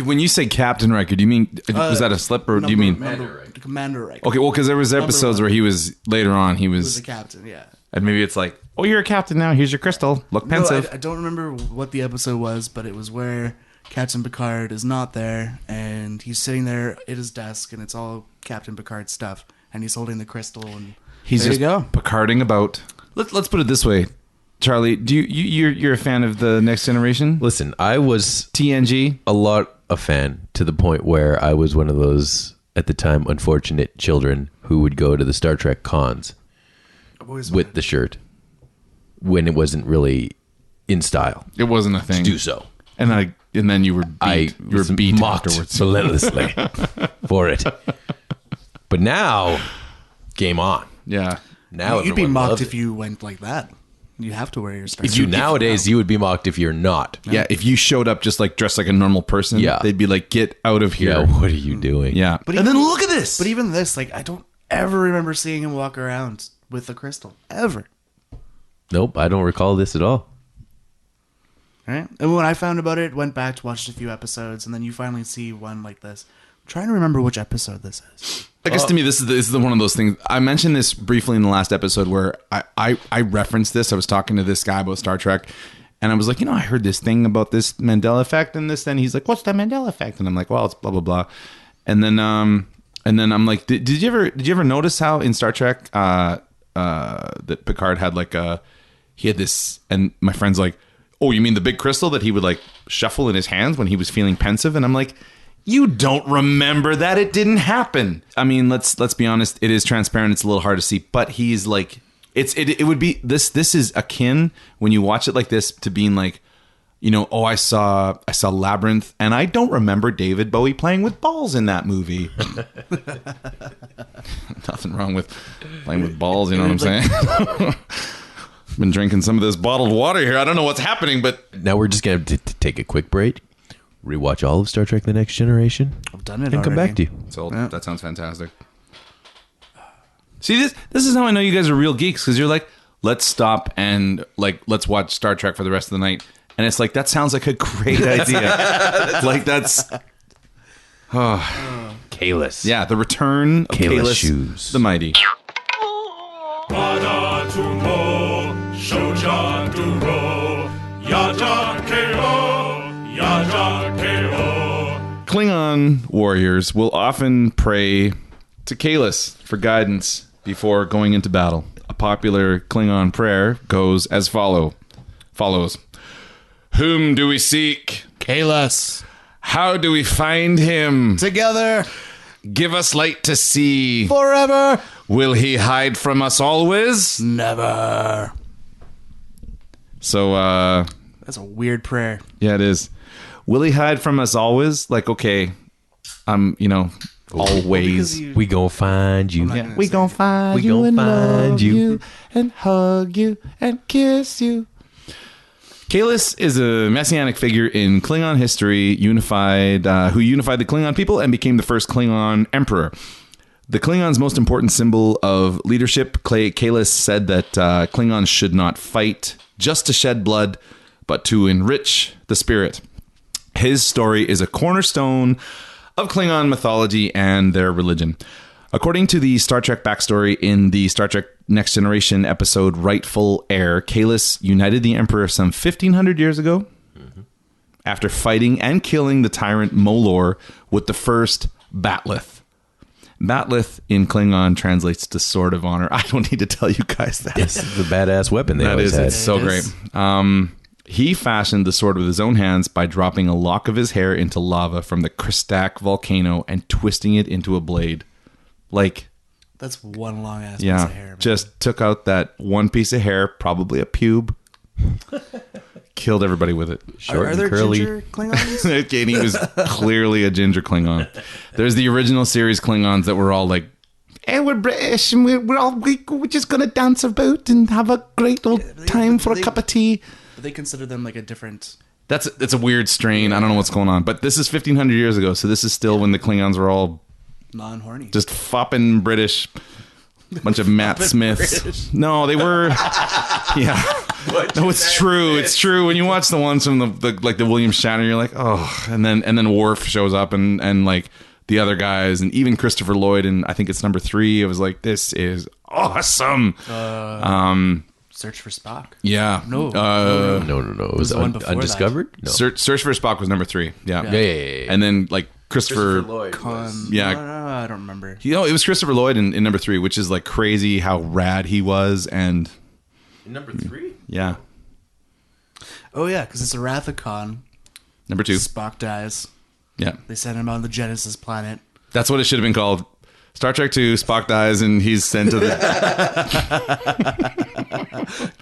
When you say Captain Riker, do you mean was that a slip, or do you mean Commander Riker? Okay, well, because there was episodes where he was later on. He was the captain, yeah. And maybe it's like, oh, you're a captain now. Here's your crystal. Look pensive. No, I don't remember what the episode was, but it was where Captain Picard is not there, and he's sitting there at his desk, and it's all Captain Picard stuff, and he's holding the crystal, and he's there just you go. Picarding about. Let's put it this way, Charlie. You're a fan of the Next Generation? Listen, I was TNG a lot a fan, to the point where I was one of those, at the time, unfortunate children who would go to the Star Trek cons with the shirt when it wasn't really in style. It wasn't a thing. To do so. And then you were beat. You were beat mocked afterwards. relentlessly for it. But now, game on. Yeah. Now you'd be everyone mocked loves if it. you went like that. You have to wear your Star If you nowadays, you would be mocked if you're not. Yeah, if you showed up just like dressed like a normal person, Yeah. they'd be like, "Get out of here!" Yeah, what are you doing? Yeah, But and even- then look at this. But even this, like, I don't ever remember seeing him walk around with a crystal. Ever. Nope, I don't recall this at all. Right? And when I found about it, went back to watch a few episodes, and then you finally see one like this. I'm trying to remember which episode this is. I guess to me, this is one of those things. I mentioned this briefly in the last episode where I referenced this. I was talking to this guy about Star Trek, and I was like, I heard this thing about this Mandela effect and this. Then he's like, what's that Mandela effect? And I'm like, well, it's blah blah blah. And then I'm like, did you ever notice how in Star Trek that Picard had he had this, and my friend's like, oh, you mean the big crystal that he would like shuffle in his hands when he was feeling pensive? And I'm like, you don't remember that. It didn't happen. I mean, let's be honest. It is transparent. It's a little hard to see, but he's like, it would be this is akin when you watch it like this to being like, I saw Labyrinth, and I don't remember David Bowie playing with balls in that movie. Nothing wrong with playing with balls. You know what I'm saying? Been drinking some of this bottled water here. I don't know what's happening, but Now we're just going to take a quick break, rewatch all of Star Trek The Next Generation, I've done it and come already. back to you. so that sounds fantastic. See, this is how I know you guys are real geeks, because you're like, let's stop and let's watch Star Trek for the rest of the night. And it's like, that sounds like a great idea. That's Kahless. yeah, the return of Kahless Kahless shoes. the Mighty. Klingon warriors will often pray to Kahless for guidance before going into battle. A popular Klingon prayer goes as follows. Whom do we seek? Kahless. How do we find him? Together. Give us light to see. Forever. Will he hide from us always? Never. So, That's a weird prayer. yeah, it is. Will he hide from us always? Like, okay, always. We gonna find you. Yeah. We gonna find We you gonna and find love you. you and hug you and kiss you. Kahless is a messianic figure in Klingon history, who unified the Klingon people and became the first Klingon emperor. The Klingons' most important symbol of leadership, Kahless said that Klingons should not fight just to shed blood, but to enrich the spirit. His story is a cornerstone of Klingon mythology and their religion. According to the Star Trek backstory in the Star Trek Next Generation episode Rightful Heir, Kahless united the Emperor some 1,500 years ago after fighting and killing the tyrant Molor with the first Batleth. Batleth in Klingon translates to Sword of Honor. I don't need to tell you guys that. It's the badass weapon they That always is, had. it's so It great. is. He fashioned the sword with his own hands by dropping a lock of his hair into lava from the Kristak volcano and twisting it into a blade. Like, That's one long ass piece yeah, of hair. Man. just took out that one piece of hair, probably a pube, killed everybody with it. Short Are and there curly. ginger Klingons? And he was clearly a ginger Klingon. There's the original series Klingons that were all like, "Hey, we're British and we're just gonna dance about and have a great old time for a cup of tea." They consider them like a different. It's a weird strain. I don't know what's going on, but this is 1,500 years ago, so this is still when the Klingons were all Non-horny. just fopping British, bunch of Matt Smiths. British. No, they were. Yeah, no, it's true. It's true. When you watch the ones from the William Shatner, you're like, oh, and then Worf shows up and like the other guys, and even Christopher Lloyd, and I think it's number 3. It was like, this is awesome. Search for Spock. Yeah. No. No. It was the one before Undiscovered? No. Search for Spock was number 3. Yeah. Yeah. And then like Christopher Lloyd. Yeah. No, I don't remember. it was Christopher Lloyd in number 3, which is like crazy how rad he was. And Number 3? yeah. Oh yeah, because it's a Wrath of Khan. Number 2. Spock dies. Yeah. They send him on the Genesis planet. That's what it should have been called. Star Trek 2, Spock dies and he's sent to the...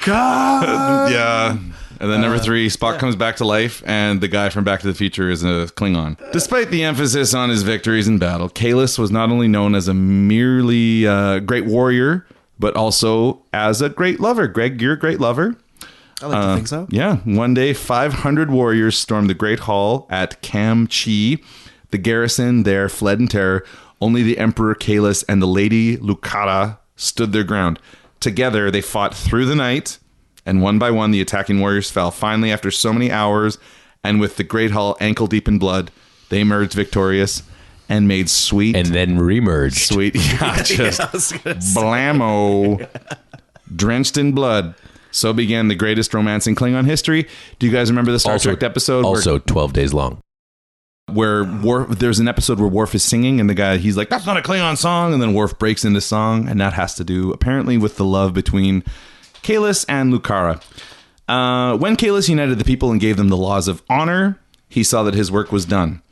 God. Yeah. And then number 3, Spock comes back to life, and the guy from Back to the Future is a Klingon. Despite the emphasis on his victories in battle, Kahless was not only known as a merely great warrior, but also as a great lover. Greg, you're a great lover. I like to think so. Yeah. One day, 500 warriors stormed the Great Hall at Chem. The garrison there fled in terror. Only the Emperor Kahless and the Lady Lucata stood their ground. Together, they fought through the night, and one by one, the attacking warriors fell. Finally, after so many hours, and with the Great Hall ankle deep in blood, they emerged victorious and made sweet, And then remerged. just blammo, drenched in blood. So began the greatest romance in Klingon history. Do you guys remember the Star Trek episode? Also 12 days long. where there's an episode where Worf is singing and the guy, he's like, "That's not a Klingon song," and then Worf breaks into song, and that has to do apparently with the love between Kahless and Lucara. When Kahless united the people and gave them the laws of honor, he saw that his work was done.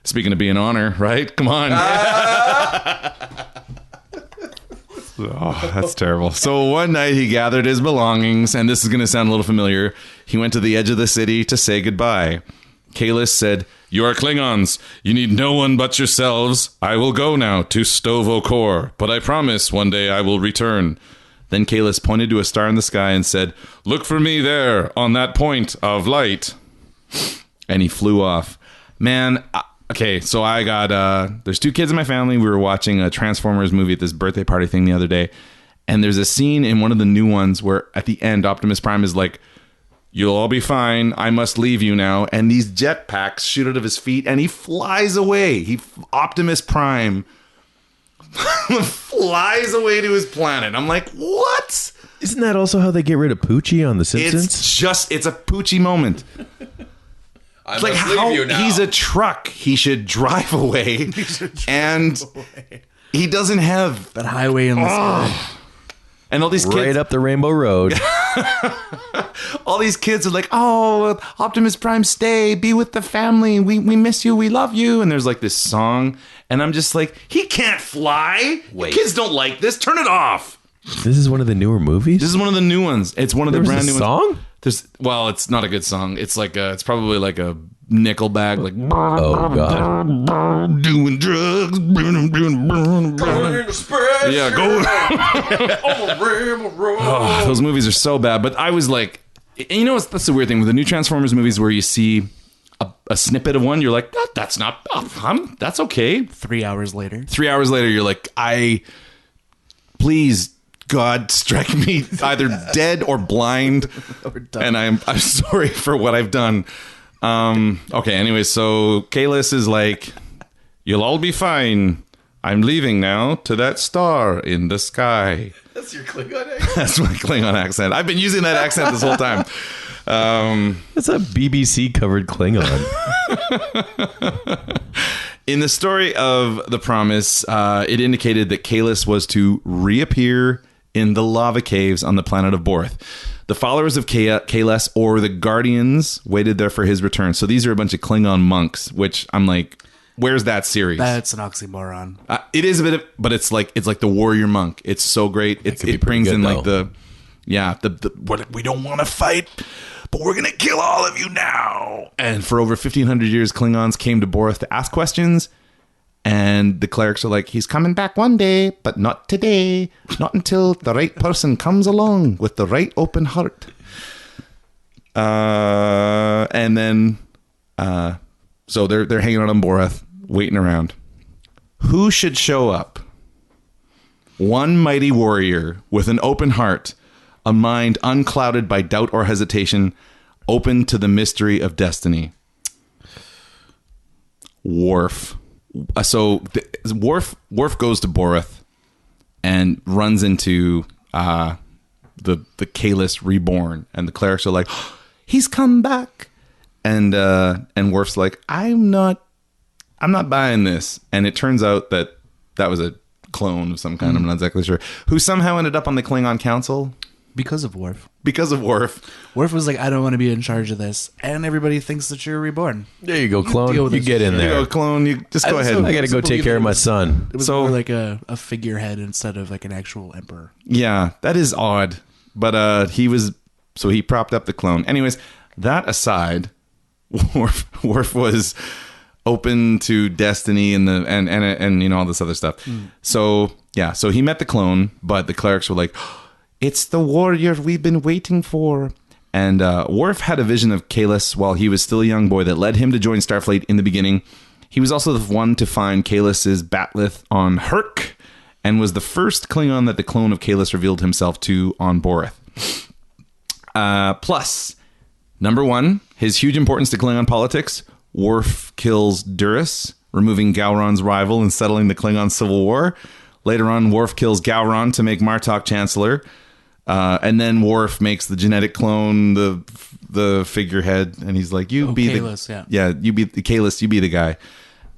Speaking of being honor, right? Come on. Oh, that's terrible. So one night he gathered his belongings, and this is going to sound a little familiar. He went to the edge of the city to say goodbye. Kahless said, "You are Klingons. You need no one but yourselves. I will go now to Stovo Kor, but I promise one day I will return." Then Kahless pointed to a star in the sky and said, "Look for me there on that point of light." And he flew off. Man, okay, so I got, there's 2 kids in my family. We were watching a Transformers movie at this birthday party thing the other day. And there's a scene in one of the new ones where at the end, Optimus Prime is like, "You'll all be fine. I must leave you now." And these jetpacks shoot out of his feet and he flies away. Optimus Prime flies away to his planet. I'm like, what? Isn't that also how they get rid of Poochie on The Simpsons? It's a Poochie moment. It's like, how he's a truck. He should drive away. And he doesn't have That highway in the sky. and all these kids. Right up the Rainbow Road. all these kids are like, oh, Optimus Prime, stay, be with the family. We miss you. We love you. And there's like this song. And I'm just like, he can't fly. Wait. Kids don't like this. Turn it off. This is one of the newer movies? This is one of the new ones. It's one of the brand new song? ones. Well, it's not a good song. It's like it's probably like a Nickelback, like Oh, God. doing drugs. Yeah, go. Oh, those movies are so bad. But I was like, and you know, that's the weird thing with the new Transformers movies where you see a snippet of one, you're like, that's not, that's okay. 3 hours later. 3 hours later, you're like, please, God, strike me either dead or blind. And I'm sorry for what I've done. Okay, anyway, so Kahless is like, you'll all be fine. I'm leaving now to that star in the sky. That's your Klingon accent? That's my Klingon accent. I've been using that accent this whole time. That's a BBC covered Klingon. In the story of The Promise, it indicated that Kahless was to reappear in the lava caves on the planet of Borth. The followers of Kahless, or the Guardians, waited there for his return. So these are a bunch of Klingon monks, which I'm like, where's that series? That's an oxymoron. It is a bit of, but it's like the warrior monk. It's so great. It brings good, in though. like the what, we don't want to fight, but we're going to kill all of you now. And for over 1,500 years, Klingons came to Borth to ask questions. And the clerics are like, he's coming back one day, but not today. Not until the right person comes along with the right open heart. And then, so they're hanging out on Borth, waiting around. Who should show up? One mighty warrior with an open heart, a mind unclouded by doubt or hesitation, open to the mystery of destiny. Worf. Worf goes to Borth and runs into the Kahless reborn, and the clerics are like, oh, he's come back, and Worf's like, I'm not buying this, and it turns out that was a clone of some kind. I'm not exactly sure, who somehow ended up on the Klingon Council. Because of Worf. Worf was like, I don't want to be in charge of this. And everybody thinks that you're reborn. There you go, clone. deal with You this get in There you there. go, clone. You just go ahead. I got to go take care of my son. It was more like a figurehead instead of like an actual emperor. Yeah, that is odd. But he propped up the clone. Anyways, that aside, Worf was open to destiny and you know, all this other stuff. So he met the clone, but the clerics were like, it's the warrior we've been waiting for. And Worf had a vision of Kahless while he was still a young boy that led him to join Starfleet in the beginning. He was also the one to find Kahless's bat'leth on Herc, and was the first Klingon that the clone of Kahless revealed himself to on Borth. Plus, number one, his huge importance to Klingon politics. Worf kills Duras, removing Gowron's rival and settling the Klingon Civil War. Later on, Worf kills Gowron to make Martok Chancellor. And then Worf makes the genetic clone the figurehead, and he's like, "You be Kahless, the you be the Kahless, you be the guy."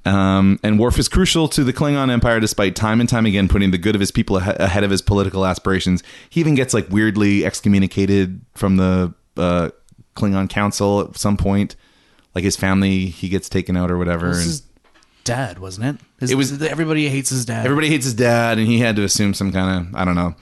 And Worf is crucial to the Klingon Empire, despite time and time again putting the good of his people ahead of his political aspirations. He even gets like weirdly excommunicated from the Klingon Council at some point. Like his family, he gets taken out or whatever. This is dad, wasn't it? It was. Everybody hates his dad. Everybody hates his dad, and he had to assume some kind of, I don't know.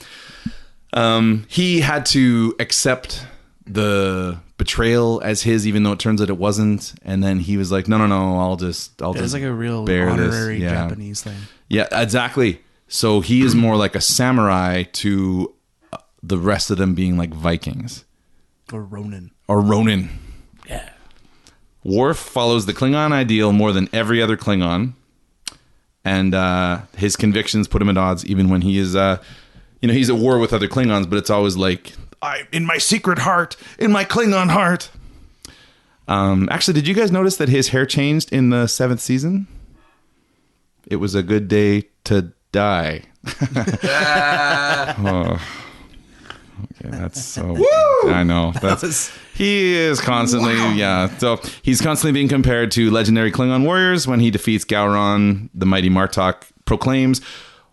He had to accept the betrayal as his, even though it turns out it wasn't. And then he was like, no, I'll just It's like a real bear honorary this. Yeah. Japanese thing. Yeah, exactly. So he is more like a samurai to the rest of them being like Vikings. Or Ronin. Yeah. Worf follows the Klingon ideal more than every other Klingon. And his convictions put him at odds even when he is... he's at war with other Klingons, but it's always like, in my secret heart, in my Klingon heart. Actually, did you guys notice that his hair changed in the 7th season? It was a good day to die. Oh. Okay, that's so... I know. He is constantly... Wow. Yeah. So he's constantly being compared to legendary Klingon warriors. When he defeats Gowron, the mighty Martok proclaims...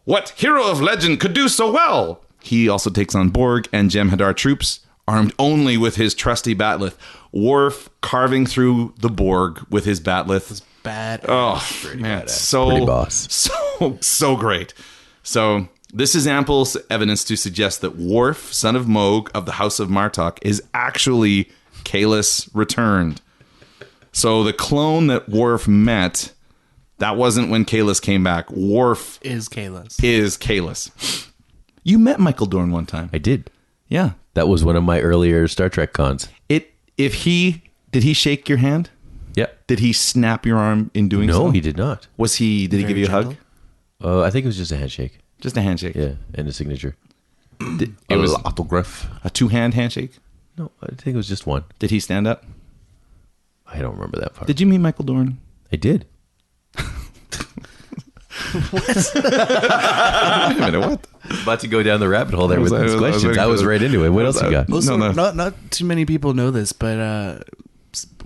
What hero of legend could do so well? He also takes on Borg and Jem'Hadar troops, armed only with his trusty bat'leth. Worf carving through the Borg with his bat'leth. Bad. Oh, man, Pretty boss. so great. So this is ample evidence to suggest that Worf, son of Moog of the House of Martok, is actually Kahless returned. So the clone that Worf met, that wasn't when Kahless came back. Worf Is Kahless. is Kahless. You met Michael Dorn one time. I did. Yeah. That was one of my earlier Star Trek cons. Did he shake your hand? Yep. Did he snap your arm in doing so? No, he did not. Did he give you a hug? gentle? I think it was just a handshake. Just a handshake. Yeah, and a signature. It was autograph. a two-hand handshake. No, I think it was just one. Did he stand up? I don't remember that part. Did you meet Michael Dorn? I did. Wait a minute, what? About to go down the rabbit hole there with these questions. I was right into it. What else you got? Also, No. not too many people know this, but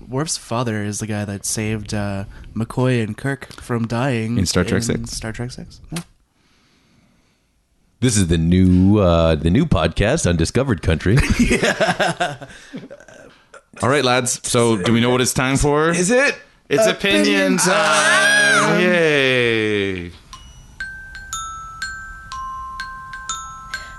Worf's father is the guy that saved McCoy and Kirk from dying In Star Trek 6. Star Trek 6. Yeah. This is the new podcast, Undiscovered Country. All right, lads. So do we know what it's time for? Is it? It's opinion time. Yay.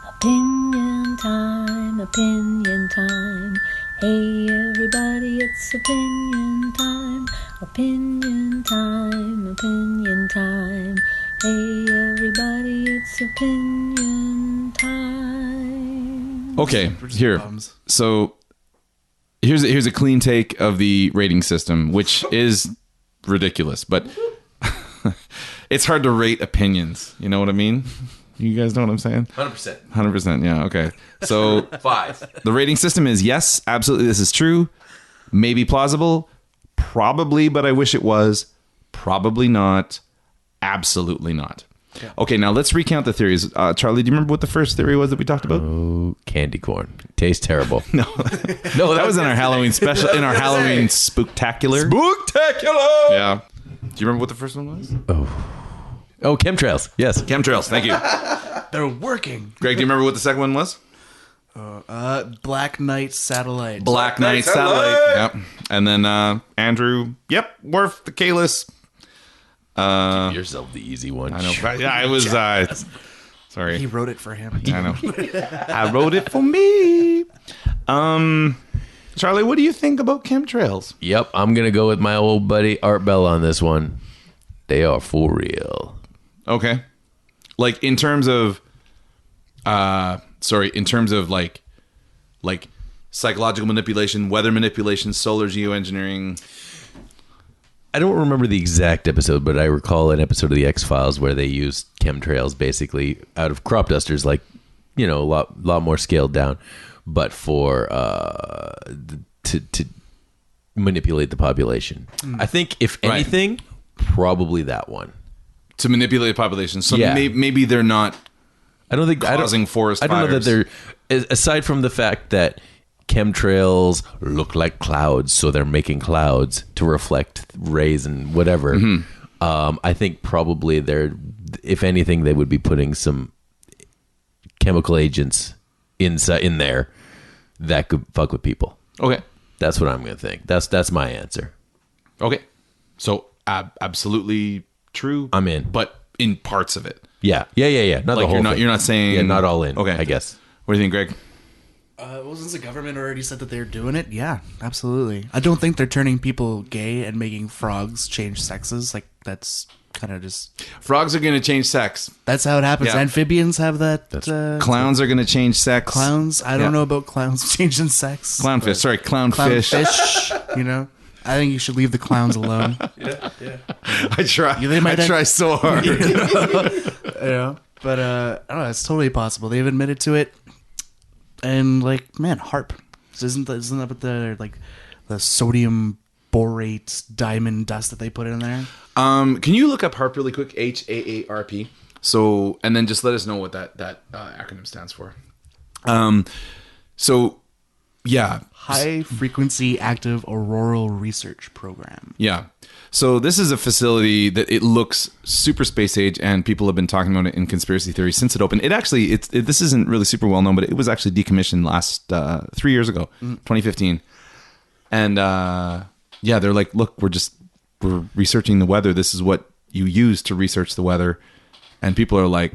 Opinion time, opinion time. Hey everybody, it's opinion time. Opinion time, opinion time. Hey everybody, it's opinion time. Okay, We're just here. bums. So here's a clean take of the rating system, which is ridiculous, but it's hard to rate opinions. You know what I mean? You guys know what I'm saying? 100%. 100%. Yeah. Okay. So 5. the rating system is yes, absolutely, this is true. Maybe plausible. Probably, but I wish it was. Probably not. Absolutely not. Okay, now let's recount the theories. Charlie, do you remember what the first theory was that we talked about? Oh, candy corn. Tastes terrible. No. No, That was in our Halloween special, in our Halloween spooktacular. Spooktacular! Yeah. Do you remember what the first one was? Oh, chemtrails. Yes. Chemtrails. Thank you. They're working. Greg, do you remember what the second one was? Black Knight Satellite. Black Knight Satellite. Yep. And then Andrew, yep, Worf the Kahless. Give yourself the easy one. I know. Yeah, it was. Sorry. He wrote it for him. I know. I wrote it for me. Charlie, what do you think about chemtrails? Yep, I'm going to go with my old buddy Art Bell on this one. They are for real. Okay. Like in terms of like psychological manipulation, weather manipulation, solar geoengineering. I don't remember the exact episode, but I recall an episode of the X-Files where they used chemtrails basically out of crop dusters, like, you know, a lot more scaled down, but for to manipulate the population. I think if Right. anything, probably that one. To manipulate the population. So Yeah. maybe they're not I don't think causing forest I don't know that fires. they're, aside from the fact that chemtrails look like clouds, so they're making clouds to reflect rays and whatever. I think probably they're, if anything, they would be putting some chemical agents in there that could fuck with people. Okay. That's what I'm going to think. That's my answer. Okay. So absolutely true. I'm in. But in parts of it. Yeah. Not the Like whole thing. you're not saying Yeah, not all in. Okay. I guess. What do you think, Greg? Well, since the government already said that they're doing it, yeah, absolutely. I don't think they're turning people gay and making frogs change sexes. Like, that's kind of just... Frogs are going to change sex. That's how it happens. Yeah. Amphibians have that. Clowns are going to change sex. Clowns? I don't Yeah. know about clowns changing sex. Clownfish. Sorry, clownfish. Clownfish, you know? I think you should leave the clowns alone. I try. Yeah, they might I try so hard. Yeah. But, I don't know, it's totally possible. They've admitted to it. And, like, man, HARP. Isn't that what the sodium borate diamond dust that they put in there? Can you look up HARP really quick? HAARP. So, and then just let us know what that acronym stands for. So Yeah. High Frequency Active Auroral Research Program. Yeah. So this is a facility that it looks super space age, and people have been talking about it in conspiracy theory since it opened. It actually, this isn't really super well known, but it was actually decommissioned last 3 years ago, 2015. And yeah, they're like, look, we're researching the weather. This is what you use to research the weather. And people are like,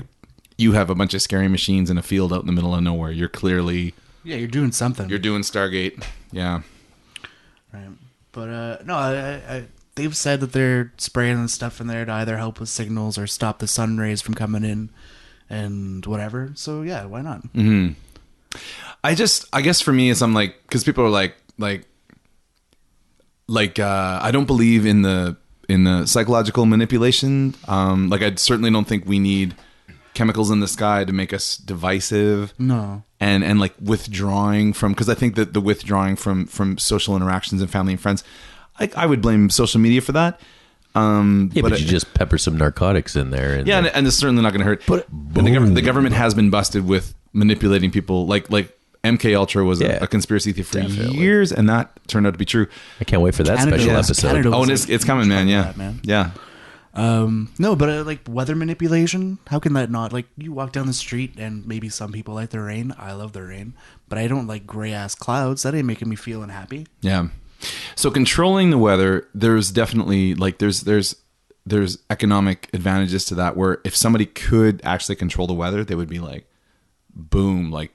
you have a bunch of scary machines in a field out in the middle of nowhere. You're clearly... Yeah, you're doing something. You're doing Stargate. Yeah. Right. But no, they've said that they're spraying stuff in there to either help with signals or stop the sun rays from coming in and whatever. So yeah, why not? Mm-hmm. I guess for me, it's I'm like, because people are like I don't believe in the psychological manipulation. Like I certainly don't think we need chemicals in the sky to make us divisive. No. And like withdrawing from, because I think that the withdrawing from social interactions and family and friends, I would blame social media for that. Yeah, but you just pepper some narcotics in there. And and it's certainly not going to hurt. But the government has been busted with manipulating people. Like MK Ultra was a conspiracy theory for years, and that turned out to be true. I can't wait for that special episode. Oh, and it's coming, man. Yeah, yeah. No, but like weather manipulation, how can that not, like, you walk down the street and maybe some people like the rain. I love the rain, but I don't like gray ass clouds. That ain't making me feel unhappy. Yeah. So controlling the weather, there's definitely like there's economic advantages to that, where if somebody could actually control the weather, they would be like, boom, like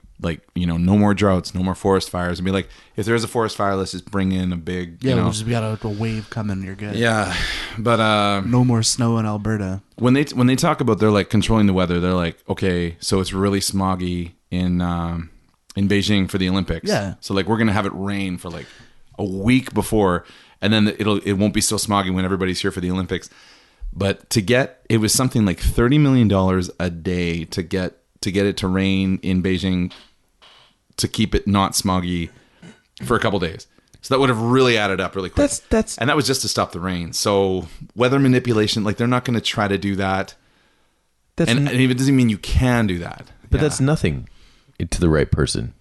no more droughts, no more forest fires, and be like, if there's a forest fire, let's just bring in a big we got a wave coming, you're good. Yeah, but no more snow in Alberta. When they talk about they're like controlling the weather, they're like, okay, so it's really smoggy in Beijing for the Olympics. Yeah, so like we're gonna have it rain for like a week before, and then it won't be so smoggy when everybody's here for the Olympics. But it was something like $30 million a day to get it to rain in Beijing, to keep it not smoggy for a couple days. So that would have really added up really quick. And that was just to stop the rain. So weather manipulation, like they're not going to try to do that. And it doesn't mean you can do that. But that's nothing to the right person.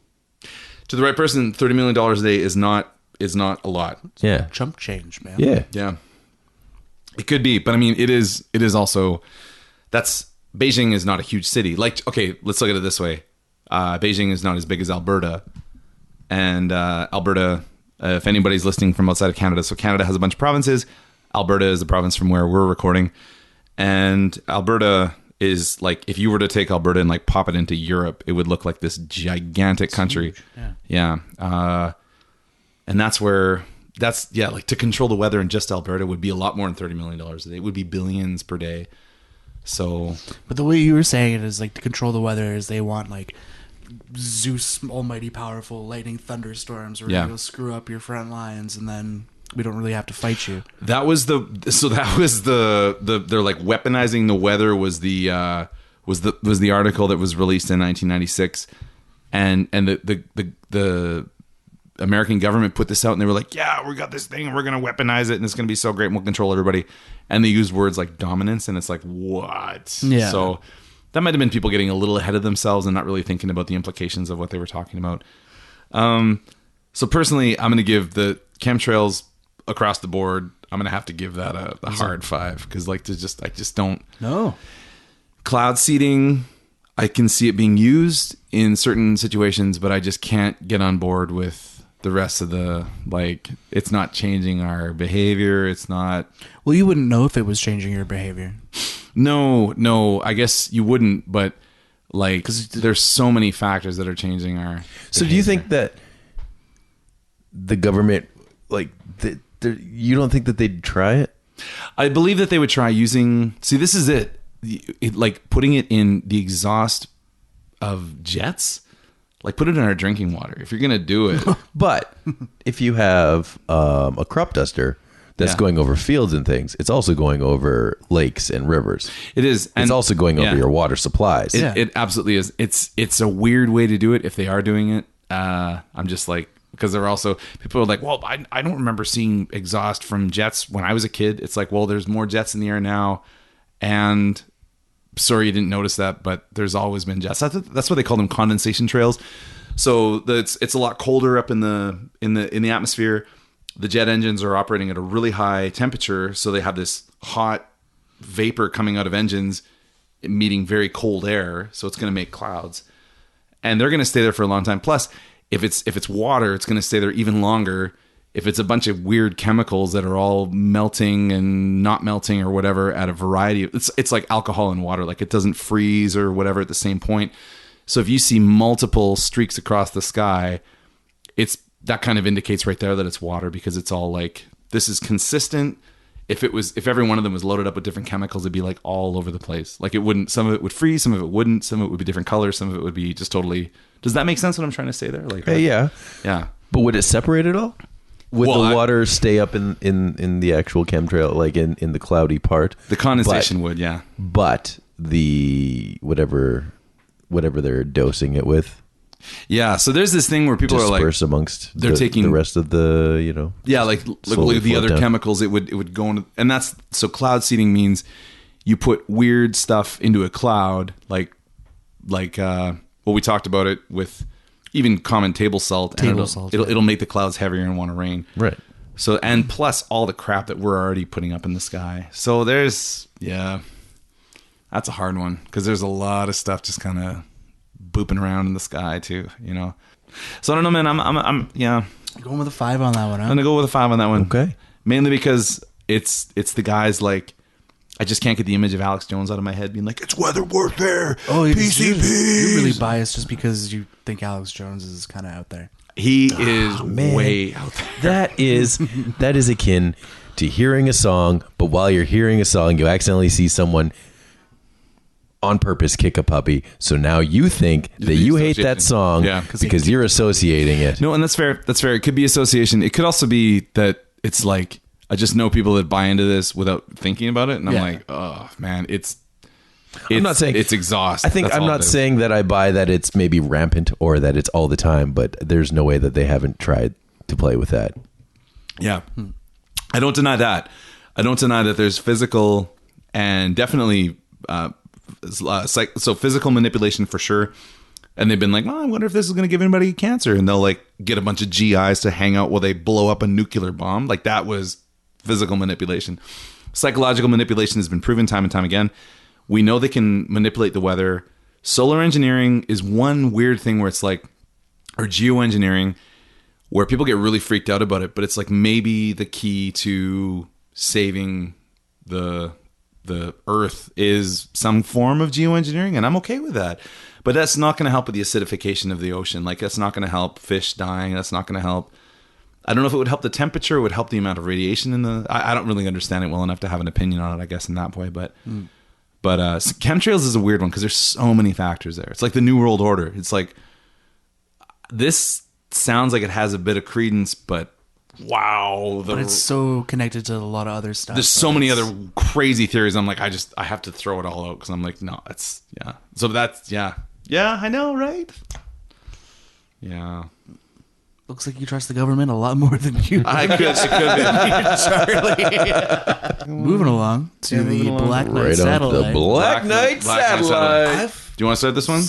To the right person, $30 million a day is not a lot. Yeah. Chump change, man. Yeah. Yeah. It could be, but I mean, it is also, Beijing is not a huge city. Like, okay, let's look at it this way. Beijing is not as big as Alberta. And Alberta, if anybody's listening from outside of Canada, so Canada has a bunch of provinces. Alberta is the province from where we're recording. And Alberta is like, if you were to take Alberta and like pop it into Europe, it would look like this gigantic country. Huge. Yeah. And like to control the weather in just Alberta would be a lot more than $30 million a day. It would be billions per day. So, but the way you were saying it is like to control the weather is they want like Zeus, almighty powerful lightning thunderstorms where you'll screw up your front lines, and then we don't really have to fight you. They're like weaponizing the weather was the article that was released in 1996, and the American government put this out, and they were like, yeah, we got this thing and we're going to weaponize it and it's going to be so great and we'll control everybody. And they used words like dominance, and it's like, what? Yeah. So that might have been people getting a little ahead of themselves and not really thinking about the implications of what they were talking about. So personally, I'm going to give the chemtrails across the board, I'm going to have to give that a hard 5, because I just don't. No. Cloud seeding, I can see it being used in certain situations, but I just can't get on board with the rest of it's not changing our behavior. It's not. Well, you wouldn't know if it was changing your behavior. No, I guess you wouldn't, but because there's so many factors that are changing our behavior. So do you think that the government, you don't think that they'd try it? I believe that they would try using, this is it, like putting it in the exhaust of jets. Like, put it in our drinking water if you're going to do it. But if you have a crop duster that's going over fields and things, it's also going over lakes and rivers. It is. And it's also going over your water supplies. It absolutely is. It's a weird way to do it if they are doing it. I'm just like, because they're also, people are like, well, I don't remember seeing exhaust from jets when I was a kid. It's like, well, there's more jets in the air now. And sorry you didn't notice that, but there's always been jets. That's what they call them, condensation trails. So it's a lot colder up in the atmosphere. The jet engines are operating at a really high temperature, so they have this hot vapor coming out of engines meeting very cold air, so it's going to make clouds. And they're going to stay there for a long time. Plus, if it's water, it's going to stay there even longer. If it's a bunch of weird chemicals that are all melting and not melting or whatever at a variety of, it's like alcohol in water, like it doesn't freeze or whatever at the same point. So if you see multiple streaks across the sky, that kind of indicates right there that it's water, because it's all like, this is consistent. If every one of them was loaded up with different chemicals, it'd be like all over the place. Like some of it would freeze, some of it wouldn't, some of it would be different colors, some of it would be just totally. Does that make sense what I'm trying to say there? Like, Yeah. But would it separate at all? Would the water stay up in the actual chemtrail, like in the cloudy part? The condensation would, yeah. But the whatever they're dosing it with, yeah. So there's this thing where people are like, amongst they're taking the rest of the, like the other chemicals. It would go into, and that's, so cloud seeding means you put weird stuff into a cloud, like what we talked about it with. Even common table salt. It'll make the clouds heavier and want to rain. Right. So, and plus all the crap that we're already putting up in the sky. So that's a hard one, because there's a lot of stuff just kind of booping around in the sky too, So I don't know, man. I'm Going with a 5 on that one, huh? I'm gonna go with a 5 on that one. Okay. Mainly because it's the guys like, I just can't get the image of Alex Jones out of my head being like, it's weather warfare. Oh, PCPs. You're really biased just because you think Alex Jones is kind of out there. He is way out there. That is akin to hearing a song, but while you're hearing a song, you accidentally see someone on purpose kick a puppy. So now you think that you hate that song because you're associating it. No, and that's fair. That's fair. It could be association. It could also be that it's like, I just know people that buy into this without thinking about it, and I'm like, oh man, I'm not saying it's exhausting. I think I'm not saying that I buy that it's maybe rampant or that it's all the time, but there's no way that they haven't tried to play with that. Yeah, I don't deny that. I don't deny that there's physical and definitely so physical manipulation for sure. And they've been like, I wonder if this is going to give anybody cancer, and they'll like get a bunch of GIs to hang out while they blow up a nuclear bomb. Like, that was physical manipulation. Psychological manipulation has been proven time and time again. We know they can manipulate the weather. Solar engineering is one weird thing where it's like, or geoengineering, where people get really freaked out about it, but it's like maybe the key to saving the earth is some form of geoengineering, and I'm okay with that. But that's not going to help with the acidification of the ocean. Like, that's not going to help fish dying. That's not going to help. I don't know if it would help the temperature. It would help the amount of radiation in the. I don't really understand it well enough to have an opinion on it, I guess, in that way. But chemtrails is a weird one because there's so many factors there. It's like the New World Order. It's like, this sounds like it has a bit of credence, but wow. But it's so connected to a lot of other stuff. There's so many other crazy theories. I'm like, I have to throw it all out because I'm like, no, it's, yeah. So that's, yeah. Yeah, I know, right? Yeah. Looks like you trust the government a lot more than you. Charlie. Moving along to the Black Knight Right satellite. on the Black Knight satellite. Do you want to start this one?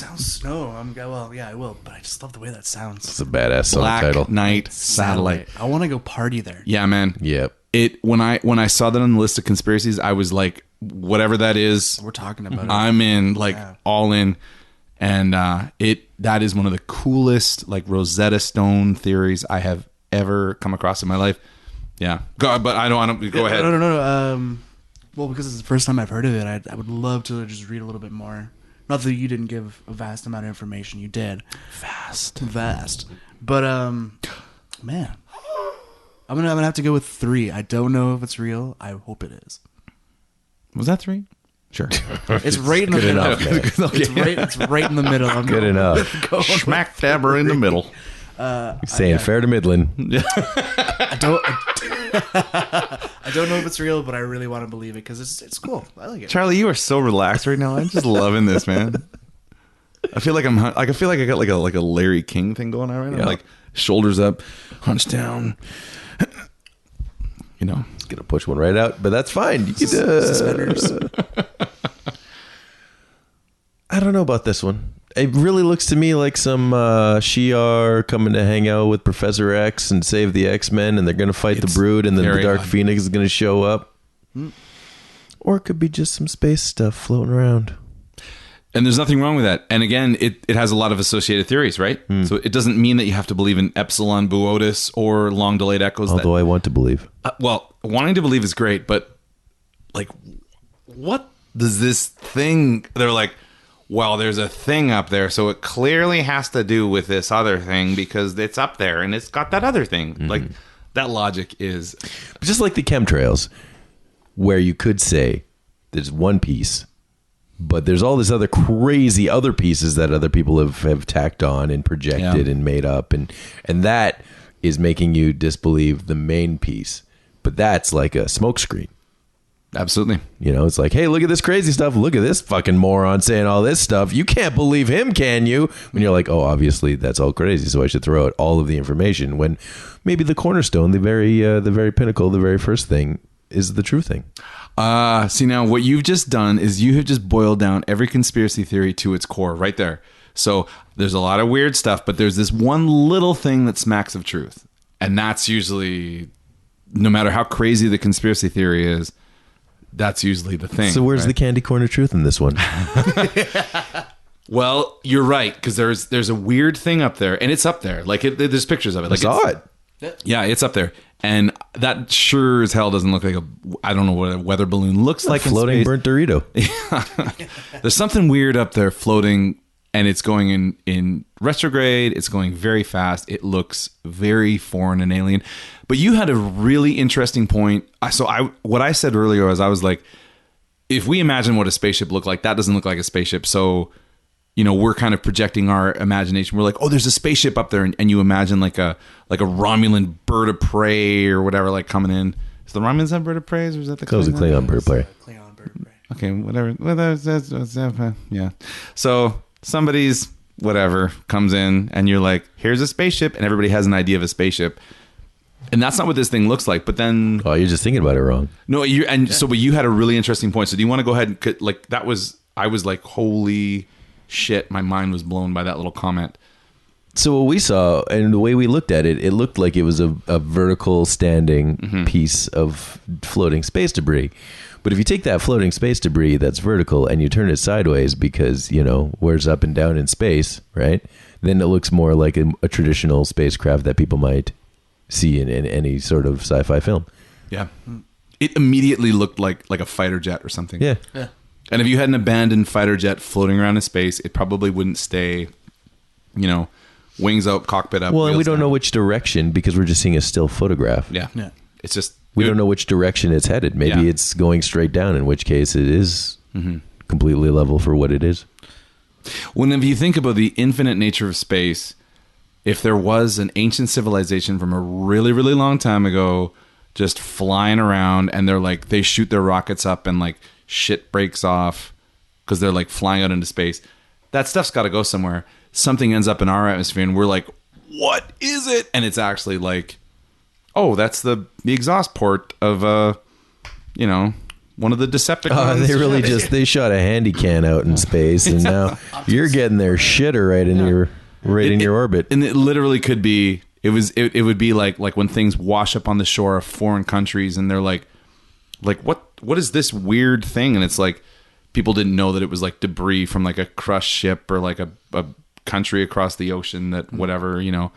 I will, but I just love the way that sounds. It's a badass song Black title. Knight satellite. I want to go party there. Yeah, man. Yep. When I saw that on the list of conspiracies, I was like, whatever that is, We're talking about it. I'm in, like, all in. And that is one of the coolest, like, Rosetta Stone theories I have ever come across in my life. Yeah, but I don't. Go ahead. No. Well, because it's the first time I've heard of it, I would love to just read a little bit more. Not that you didn't give a vast amount of information. You did. Vast. But man, I'm gonna have to go with 3. I don't know if it's real. I hope it is. Was that 3? Sure. It's right in the middle. It's right in the middle. I'm Good enough. Smack dab or in the middle. Saying fair to Midland. I don't know if it's real, but I really want to believe it because it's cool. I like it. Charlie, you are so relaxed right now. I'm just loving this, man. I feel like I got like a Larry King thing going on right now. Yeah. Like, shoulders up, hunched down. You know, It's gonna push one right out, but that's fine. You can, Suspenders. I don't know about this one. It really looks to me like some Shi'ar coming to hang out with Professor X and save the X-Men, and they're going to fight the Brood, and then the Dark Phoenix is going to show up. Or it could be just some space stuff floating around. And there's nothing wrong with that. And again, it has a lot of associated theories, right? So it doesn't mean that you have to believe in Epsilon Boötis or long delayed echoes. Although I want to believe. Well, wanting to believe is great, but like, what does this thing? They're like, well, there's a thing up there, so it clearly has to do with this other thing because it's up there and it's got that other thing. Like, that logic is just like the chemtrails, where you could say there's one piece, but there's all this other crazy other pieces that other people have tacked on and projected and made up, and that is making you disbelieve the main piece. But that's like a smokescreen. absolutely. You know, it's like, hey, look at this crazy stuff. Look at this fucking moron saying all this stuff. You can't believe him, can you? When you're like, oh, obviously that's all crazy, so I should throw out all of the information. When maybe the cornerstone, the very pinnacle, the very first thing is the true thing. See, now what you've just done is you have just boiled down every conspiracy theory to its core right there. So there's a lot of weird stuff, but there's this one little thing that smacks of truth. And that's usually, no matter how crazy the conspiracy theory is, that's usually the thing. So where's the candy corner truth in this one? Well, you're right, because there's a weird thing up there, and it's up there. Like, there's pictures of it. Like, I saw it. Yeah, it's up there. And that sure as hell doesn't look like I don't know what a weather balloon looks like. Floating burnt Dorito. There's something weird up there floating, and it's going in retrograde. It's going very fast. It looks very foreign and alien. But you had a really interesting point. What I said earlier was, I was like, if we imagine what a spaceship looked like, that doesn't look like a spaceship. So, you know, we're kind of projecting our imagination. We're like, oh, there's a spaceship up there, and you imagine like a Romulan bird of prey or whatever, like coming in. Is the Romulans have bird of prey, or is that the Klingon bird of prey? Klingon bird of prey. Okay, whatever. Well, yeah. So somebody's whatever comes in, and you're like, here's a spaceship, and everybody has an idea of a spaceship. And that's not what this thing looks like. But then, oh, you're just thinking about it wrong. No, but you had a really interesting point. So do you want to go ahead and like that was? I was like, holy shit! My mind was blown by that little comment. So what we saw and the way we looked at it, it looked like it was a vertical standing piece of floating space debris. But if you take that floating space debris that's vertical and you turn it sideways because, you know, where's up and down in space, right? Then it looks more like a traditional spacecraft that people might see in any sort of sci-fi film. Yeah. It immediately looked like a fighter jet or something. Yeah. And if you had an abandoned fighter jet floating around in space, it probably wouldn't stay, you know, wings out, cockpit up. Well, and we don't know which direction because we're just seeing a still photograph. Yeah. It's just... We don't know which direction it's headed. Maybe it's going straight down, in which case it is completely level for what it is. Well, if you think about the infinite nature of space, if there was an ancient civilization from a really, really long time ago just flying around, and they're like, they shoot their rockets up and like shit breaks off because they're like flying out into space, that stuff's got to go somewhere. Something ends up in our atmosphere and we're like, what is it? And it's actually like, oh, that's the exhaust port of you know, one of the Decepticons. They really they shot a handy can out in space, and now you're getting their shitter right in your orbit. And it literally could be. It would be like when things wash up on the shore of foreign countries, and they're like what is this weird thing? And it's like people didn't know that it was like debris from like a crushed ship or like a country across the ocean that whatever, you know,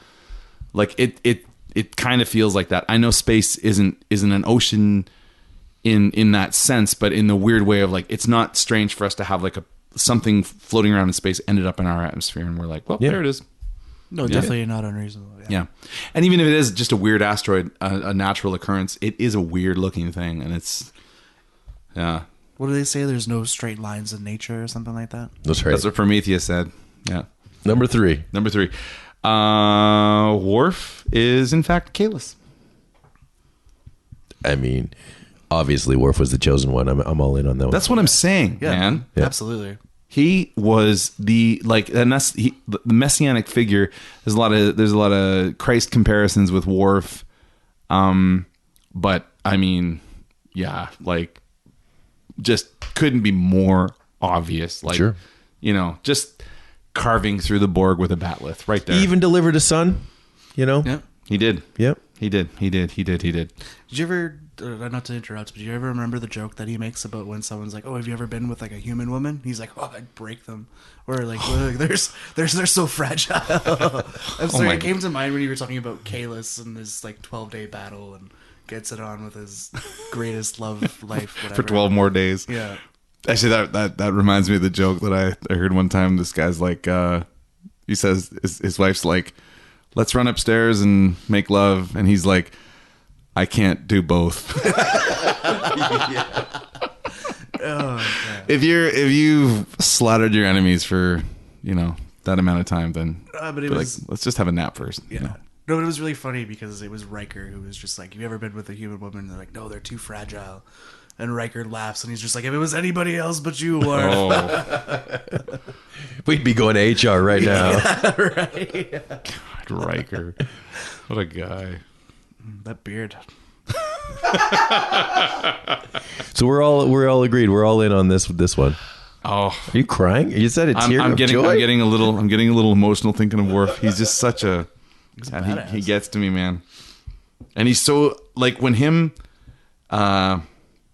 like it kind of feels like that. I know space isn't an ocean in that sense, but in the weird way of like, it's not strange for us to have like something floating around in space ended up in our atmosphere, and we're like, well, there it is. No, definitely not unreasonable. Yeah. And even if it is just a weird asteroid, a natural occurrence, it is a weird looking thing, and it's What do they say? There's no straight lines in nature or something like that? That's right. That's what Prometheus said. Yeah. Number three. Worf is in fact Kahless. I mean, obviously Worf was the chosen one. I'm all in on that one. That's what I'm saying, man. Yeah. Absolutely. He was the messianic figure. There's a lot of Christ comparisons with Worf, but I mean, yeah, like just couldn't be more obvious. Like, sure. You know, just carving through the Borg with a bat'leth right there. He even delivered a son, you know? Yeah. He did. Yep. He did. Did you ever, not to interrupt, but do you ever remember the joke that he makes about when someone's like, "Oh, have you ever been with like a human woman?" He's like, "Oh, I'd break them," or like, "Look, they're so fragile." I'm sorry, it came to mind when you were talking about Kahless and his like 12-day battle and gets it on with his greatest love life whatever. For 12 more days. Yeah. Actually, that reminds me of the joke that I heard one time. This guy's like, he says his wife's like, "Let's run upstairs and make love," and he's like, "I can't do both." If you've slaughtered your enemies for that amount of time, then but it was like, let's just have a nap first. yeah. No, but it was really funny because it was Riker who was just like, "Have you ever been with a human woman?" And they're like, "No, they're too fragile." And Riker laughs and he's just like, "If it was anybody else but you, Worf." Oh, We'd be going to HR right now. Right. God, Riker, what a guy. That beard. So we're all agreed. We're all in on this one. Oh, Are you crying? You said a tear I'm of getting joy? I'm getting a little emotional thinking of Worf. He's just such a God, he gets to me, man. And he's so like when him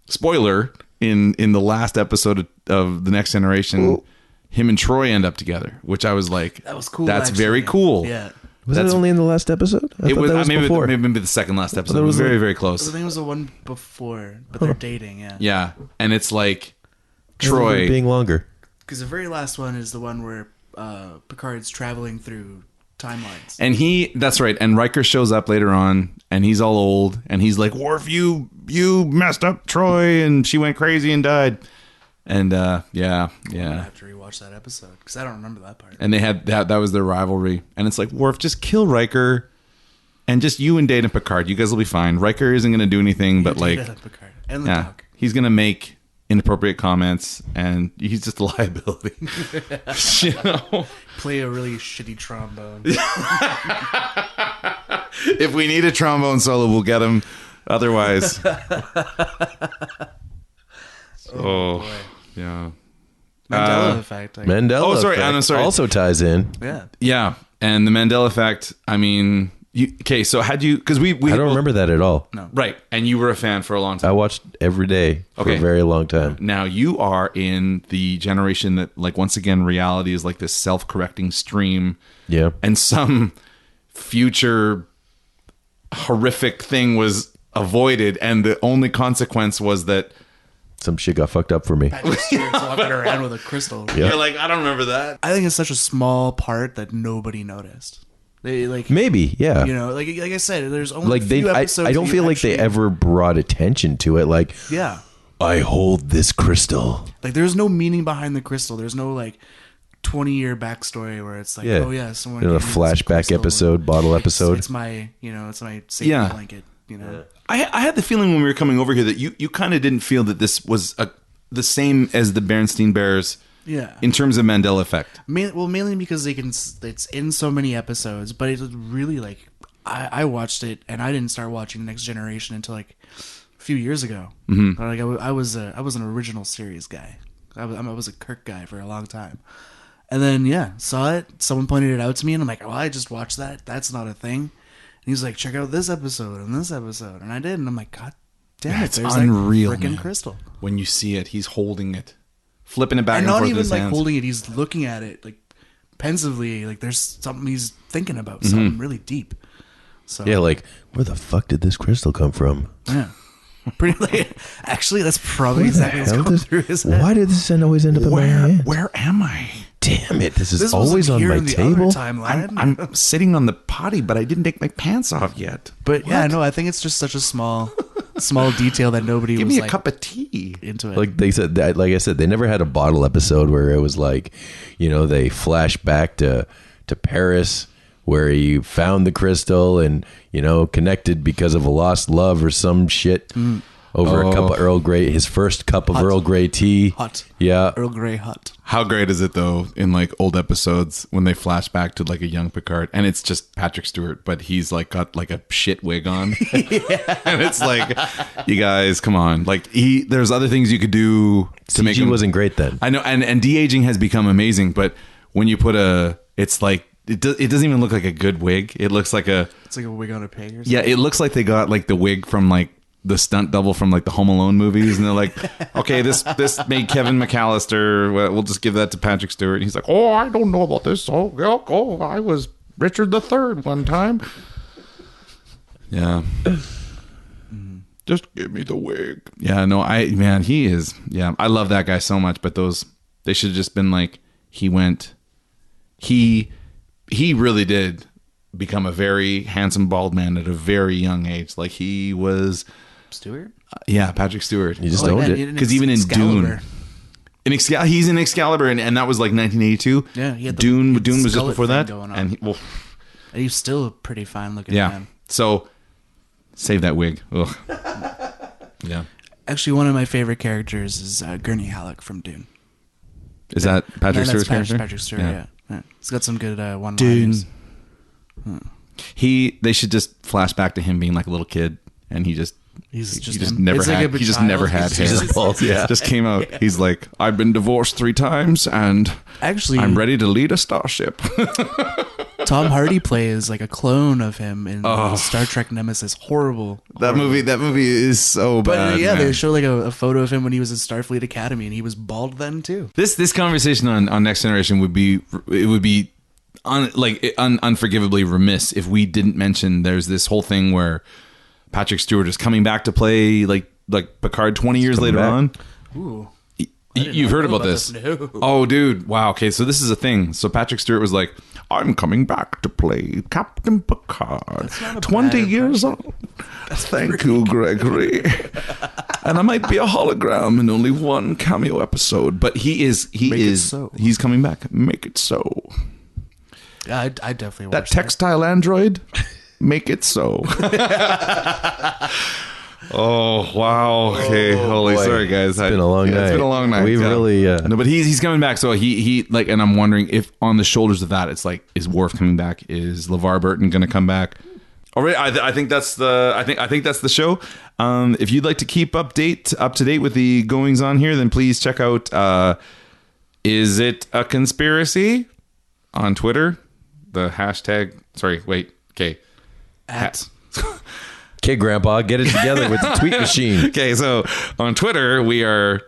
spoiler in the last episode of The Next Generation, him and Troy end up together, which I was like, That was cool. That's actually. very cool. Yeah. Was it only in the last episode? I It thought was, that maybe before. maybe the second last episode. it It was was very, like- very I close. think it was the one before, but they're dating, yeah. Yeah. And it's like I remember it Troy. being longer. Because the very last one is the one where Picard's traveling through timelines. And that's right. And Riker shows up later on and he's all old and he's like, "Worf, you messed up Troy and she went crazy and died." And I yeah. have to rewatch that episode because I don't remember that part. And they had that was their rivalry. And it's like, "Worf, just kill Riker and just you and Data Picard. You guys will be fine. Riker isn't going to do anything, but like, Picard and the yeah, dog. he's going to make inappropriate comments and he's just a liability." You know? Play a really shitty trombone. If we need a trombone solo, we'll get him. Otherwise, Boy. yeah. Mandela effect. Like, Mandela Oh, sorry, effect I'm sorry. also ties in. yeah. Yeah, and the Mandela effect. I mean, so had you? Because we I don't remember that at all. No. Right, and you were a fan for a long I time. watched every day for Okay. a very long time. Now you are in the generation that, like, once again, reality is like this self-correcting stream, Yeah. and some future horrific thing was avoided, and the only consequence was that Some shit got fucked up for me. Patrick Stewart's walking around with a crystal. Yeah. you're like, I don't remember that. I think it's such a small part that nobody noticed. They like, Maybe, yeah. you know, like I said, there's only Like a few I episodes. don't that feel you like they actually- ever brought attention to it. Like, Yeah. I hold this crystal. Like there's no meaning behind the crystal. There's no like 20-year backstory where it's like, Yeah. oh yeah, someone In a gave me this flashback crystal. episode, bottle episode. It's my, it's my safety Yeah. blanket. You know, I had the feeling when we were coming over here that you kind of didn't feel that this was the same as the Berenstain Bears yeah. in terms of Mandela effect. Mainly because it's in so many episodes, but it's really like I watched it and I didn't start watching The Next Generation until like a few years ago. Mm-hmm. Like I was an original series guy. I was a Kirk guy for a long time, and then saw it. Someone pointed it out to me, and I'm like, oh, I just watched that. That's not a thing. And he's like, check out this episode and this episode, and I did, and I'm like, God damn it, That's there's unreal, that freaking man. crystal. When you see it, he's holding it, flipping it back And and not forth even with his like hands. holding it, he's looking at it like pensively, like there's something he's thinking about, something really deep. So Yeah, like, where the fuck did this crystal come from? yeah. Pretty like, actually that's probably exactly what's Hell, going this- through his head. why did this always end up in my hand? Where am I? Damn it, this is This always wasn't on here my in the table. other timeline. I'm sitting on the potty, but I didn't take my pants off yet. But yeah, no, I think it's just such a small detail that nobody Give was me a like cup of tea. into it. Like they said, like I said, they never had a bottle episode where it was like, they flash back to Paris where he found the crystal and connected because of a lost love or some shit over a cup of Earl Grey, his first cup of Earl Grey tea. Hot. Yeah. Earl Grey hot. How great is it though in like old episodes when they flash back to like a young Picard and it's just Patrick Stewart, but he's like got like a shit wig on, and it's like, you guys, come on, like there's other things you could do to make CG him. wasn't great then. I know, and de-aging has become amazing, but when you put it's like it doesn't even look like a good wig. It looks like It's like a wig on a pig or something. yeah. It looks like they got like the wig from like the stunt double from like the Home Alone movies, and they're like, okay, this made Kevin McAllister. We'll just give that to Patrick Stewart. And he's like, oh, I don't know about this. Oh, I was Richard III one time. Yeah. Just give me the wig. Yeah, no, he is. Yeah, I love that guy so much. But they should have just been like, he really did become a very handsome bald man at a very young age. Like he was Stewart? yeah, Patrick Stewart. You just owned it. Because even in Dune, he's in Excalibur, and that was like 1982. Yeah, he had Dune was just skullet before thing that, going on. and He's still a pretty fine looking yeah. man. So save that wig. Ugh. Yeah. Actually, one of my favorite characters is Gurney Halleck from Dune. Is that Patrick Stewart's character? Patrick Stewart, yeah. He's got some good one Dune. liners. They should just flash back to him being like a little kid, and he just him. never It's like had a he just child. never had hair. He's just bald, yeah. Just came out. He's like, I've been divorced 3 times, and Actually, I'm ready to lead a starship. Tom Hardy plays like a clone of him in Star Trek Nemesis. Horrible. That movie is so But bad. yeah, man. they show like a photo of him when he was in Starfleet Academy, and he was bald then too. This conversation on Next Generation would be unforgivably remiss if we didn't mention there's this whole thing where Patrick Stewart is coming back to play like Picard 20 years later back. on. Ooh. You've heard about this. No. Oh, dude. Wow. Okay. So this is a thing. So Patrick Stewart was like, I'm coming back to play Captain Picard. 20 years old. Thank you, Gregory. And I might be a hologram in only one cameo episode. But he's coming back. Make it so. Yeah, I definitely That watched textile android, make it so. Oh wow! Okay, holy boy. sorry guys. It's been a long night. It's been a long night. We've really no, but he's coming back. So he like, and I'm wondering if on the shoulders of that, it's like, is Worf coming back? Is LeVar Burton going to come back? All right, I think that's the I think that's the show. If you'd like to keep up to date with the goings on here, then please check out Is It a Conspiracy on Twitter. The hashtag. Sorry, wait. Okay. Okay, Grandpa, get it together with the tweet machine. Okay, so on Twitter we are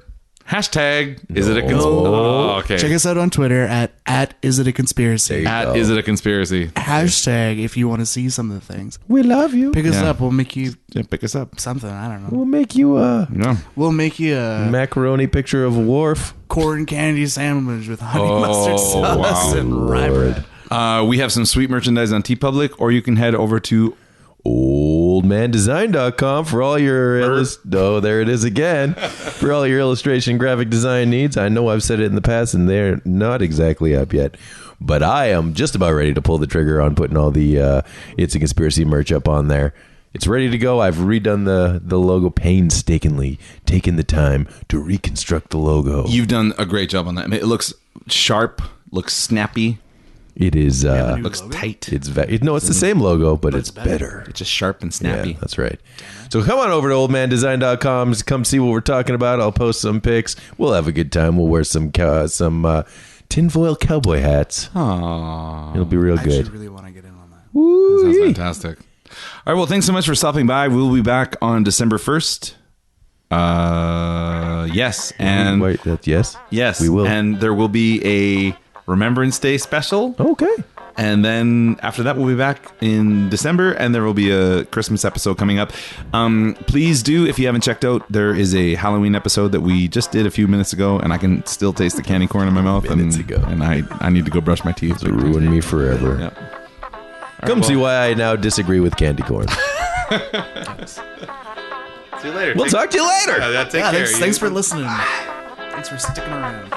hashtag Is It a Conspiracy? Oh, okay. Check us out on Twitter at Is It a Conspiracy? At Is It a Conspiracy? Hashtag if you want to see some of the things. We love you. Pick us Yeah. up. We'll make you Yeah, pick us up. something. I don't know. We'll make you a No. We'll make you a macaroni picture of Worf. corn candy sandwich with honey mustard sauce wow. and rye bread. We have some sweet merchandise on TeePublic, or you can head over to oldmandesign.com for all your there it is again. For all your illustration graphic design needs. I know I've said it in the past and they're not exactly up yet, but I am just about ready to pull the trigger on putting all the It's a Conspiracy merch up on there. It's ready to go. I've redone the logo painstakingly, taken the time to reconstruct the logo. You've done a great job on that. I mean, it looks sharp, looks snappy, It is looks logo? tight. it's the same logo, but it's better. It's just sharp and snappy. Yeah, that's right. So come on over to oldmandesign.com. Come see what we're talking about. I'll post some pics. We'll have a good time. We'll wear some tinfoil cowboy hats. Aww. It'll be real I good. actually really want to get in on that. That sounds fantastic. All right, well, thanks so much for stopping by. We'll be back on December 1st. Yes. And Wait, yes? yes. We will. And there will be a Remembrance Day special. Okay. And then after that, we'll be back in December, and there will be a Christmas episode coming up. Please do, if you haven't checked out, there is a Halloween episode that we just did a few minutes ago, and I can still taste the candy corn in my mouth. Minutes ago. And I need to go brush my teeth. Ruin me forever. Yep. Come see why I now disagree with candy corn. See you later. We'll talk to you later. Take care. Thanks for listening. Thanks for sticking around.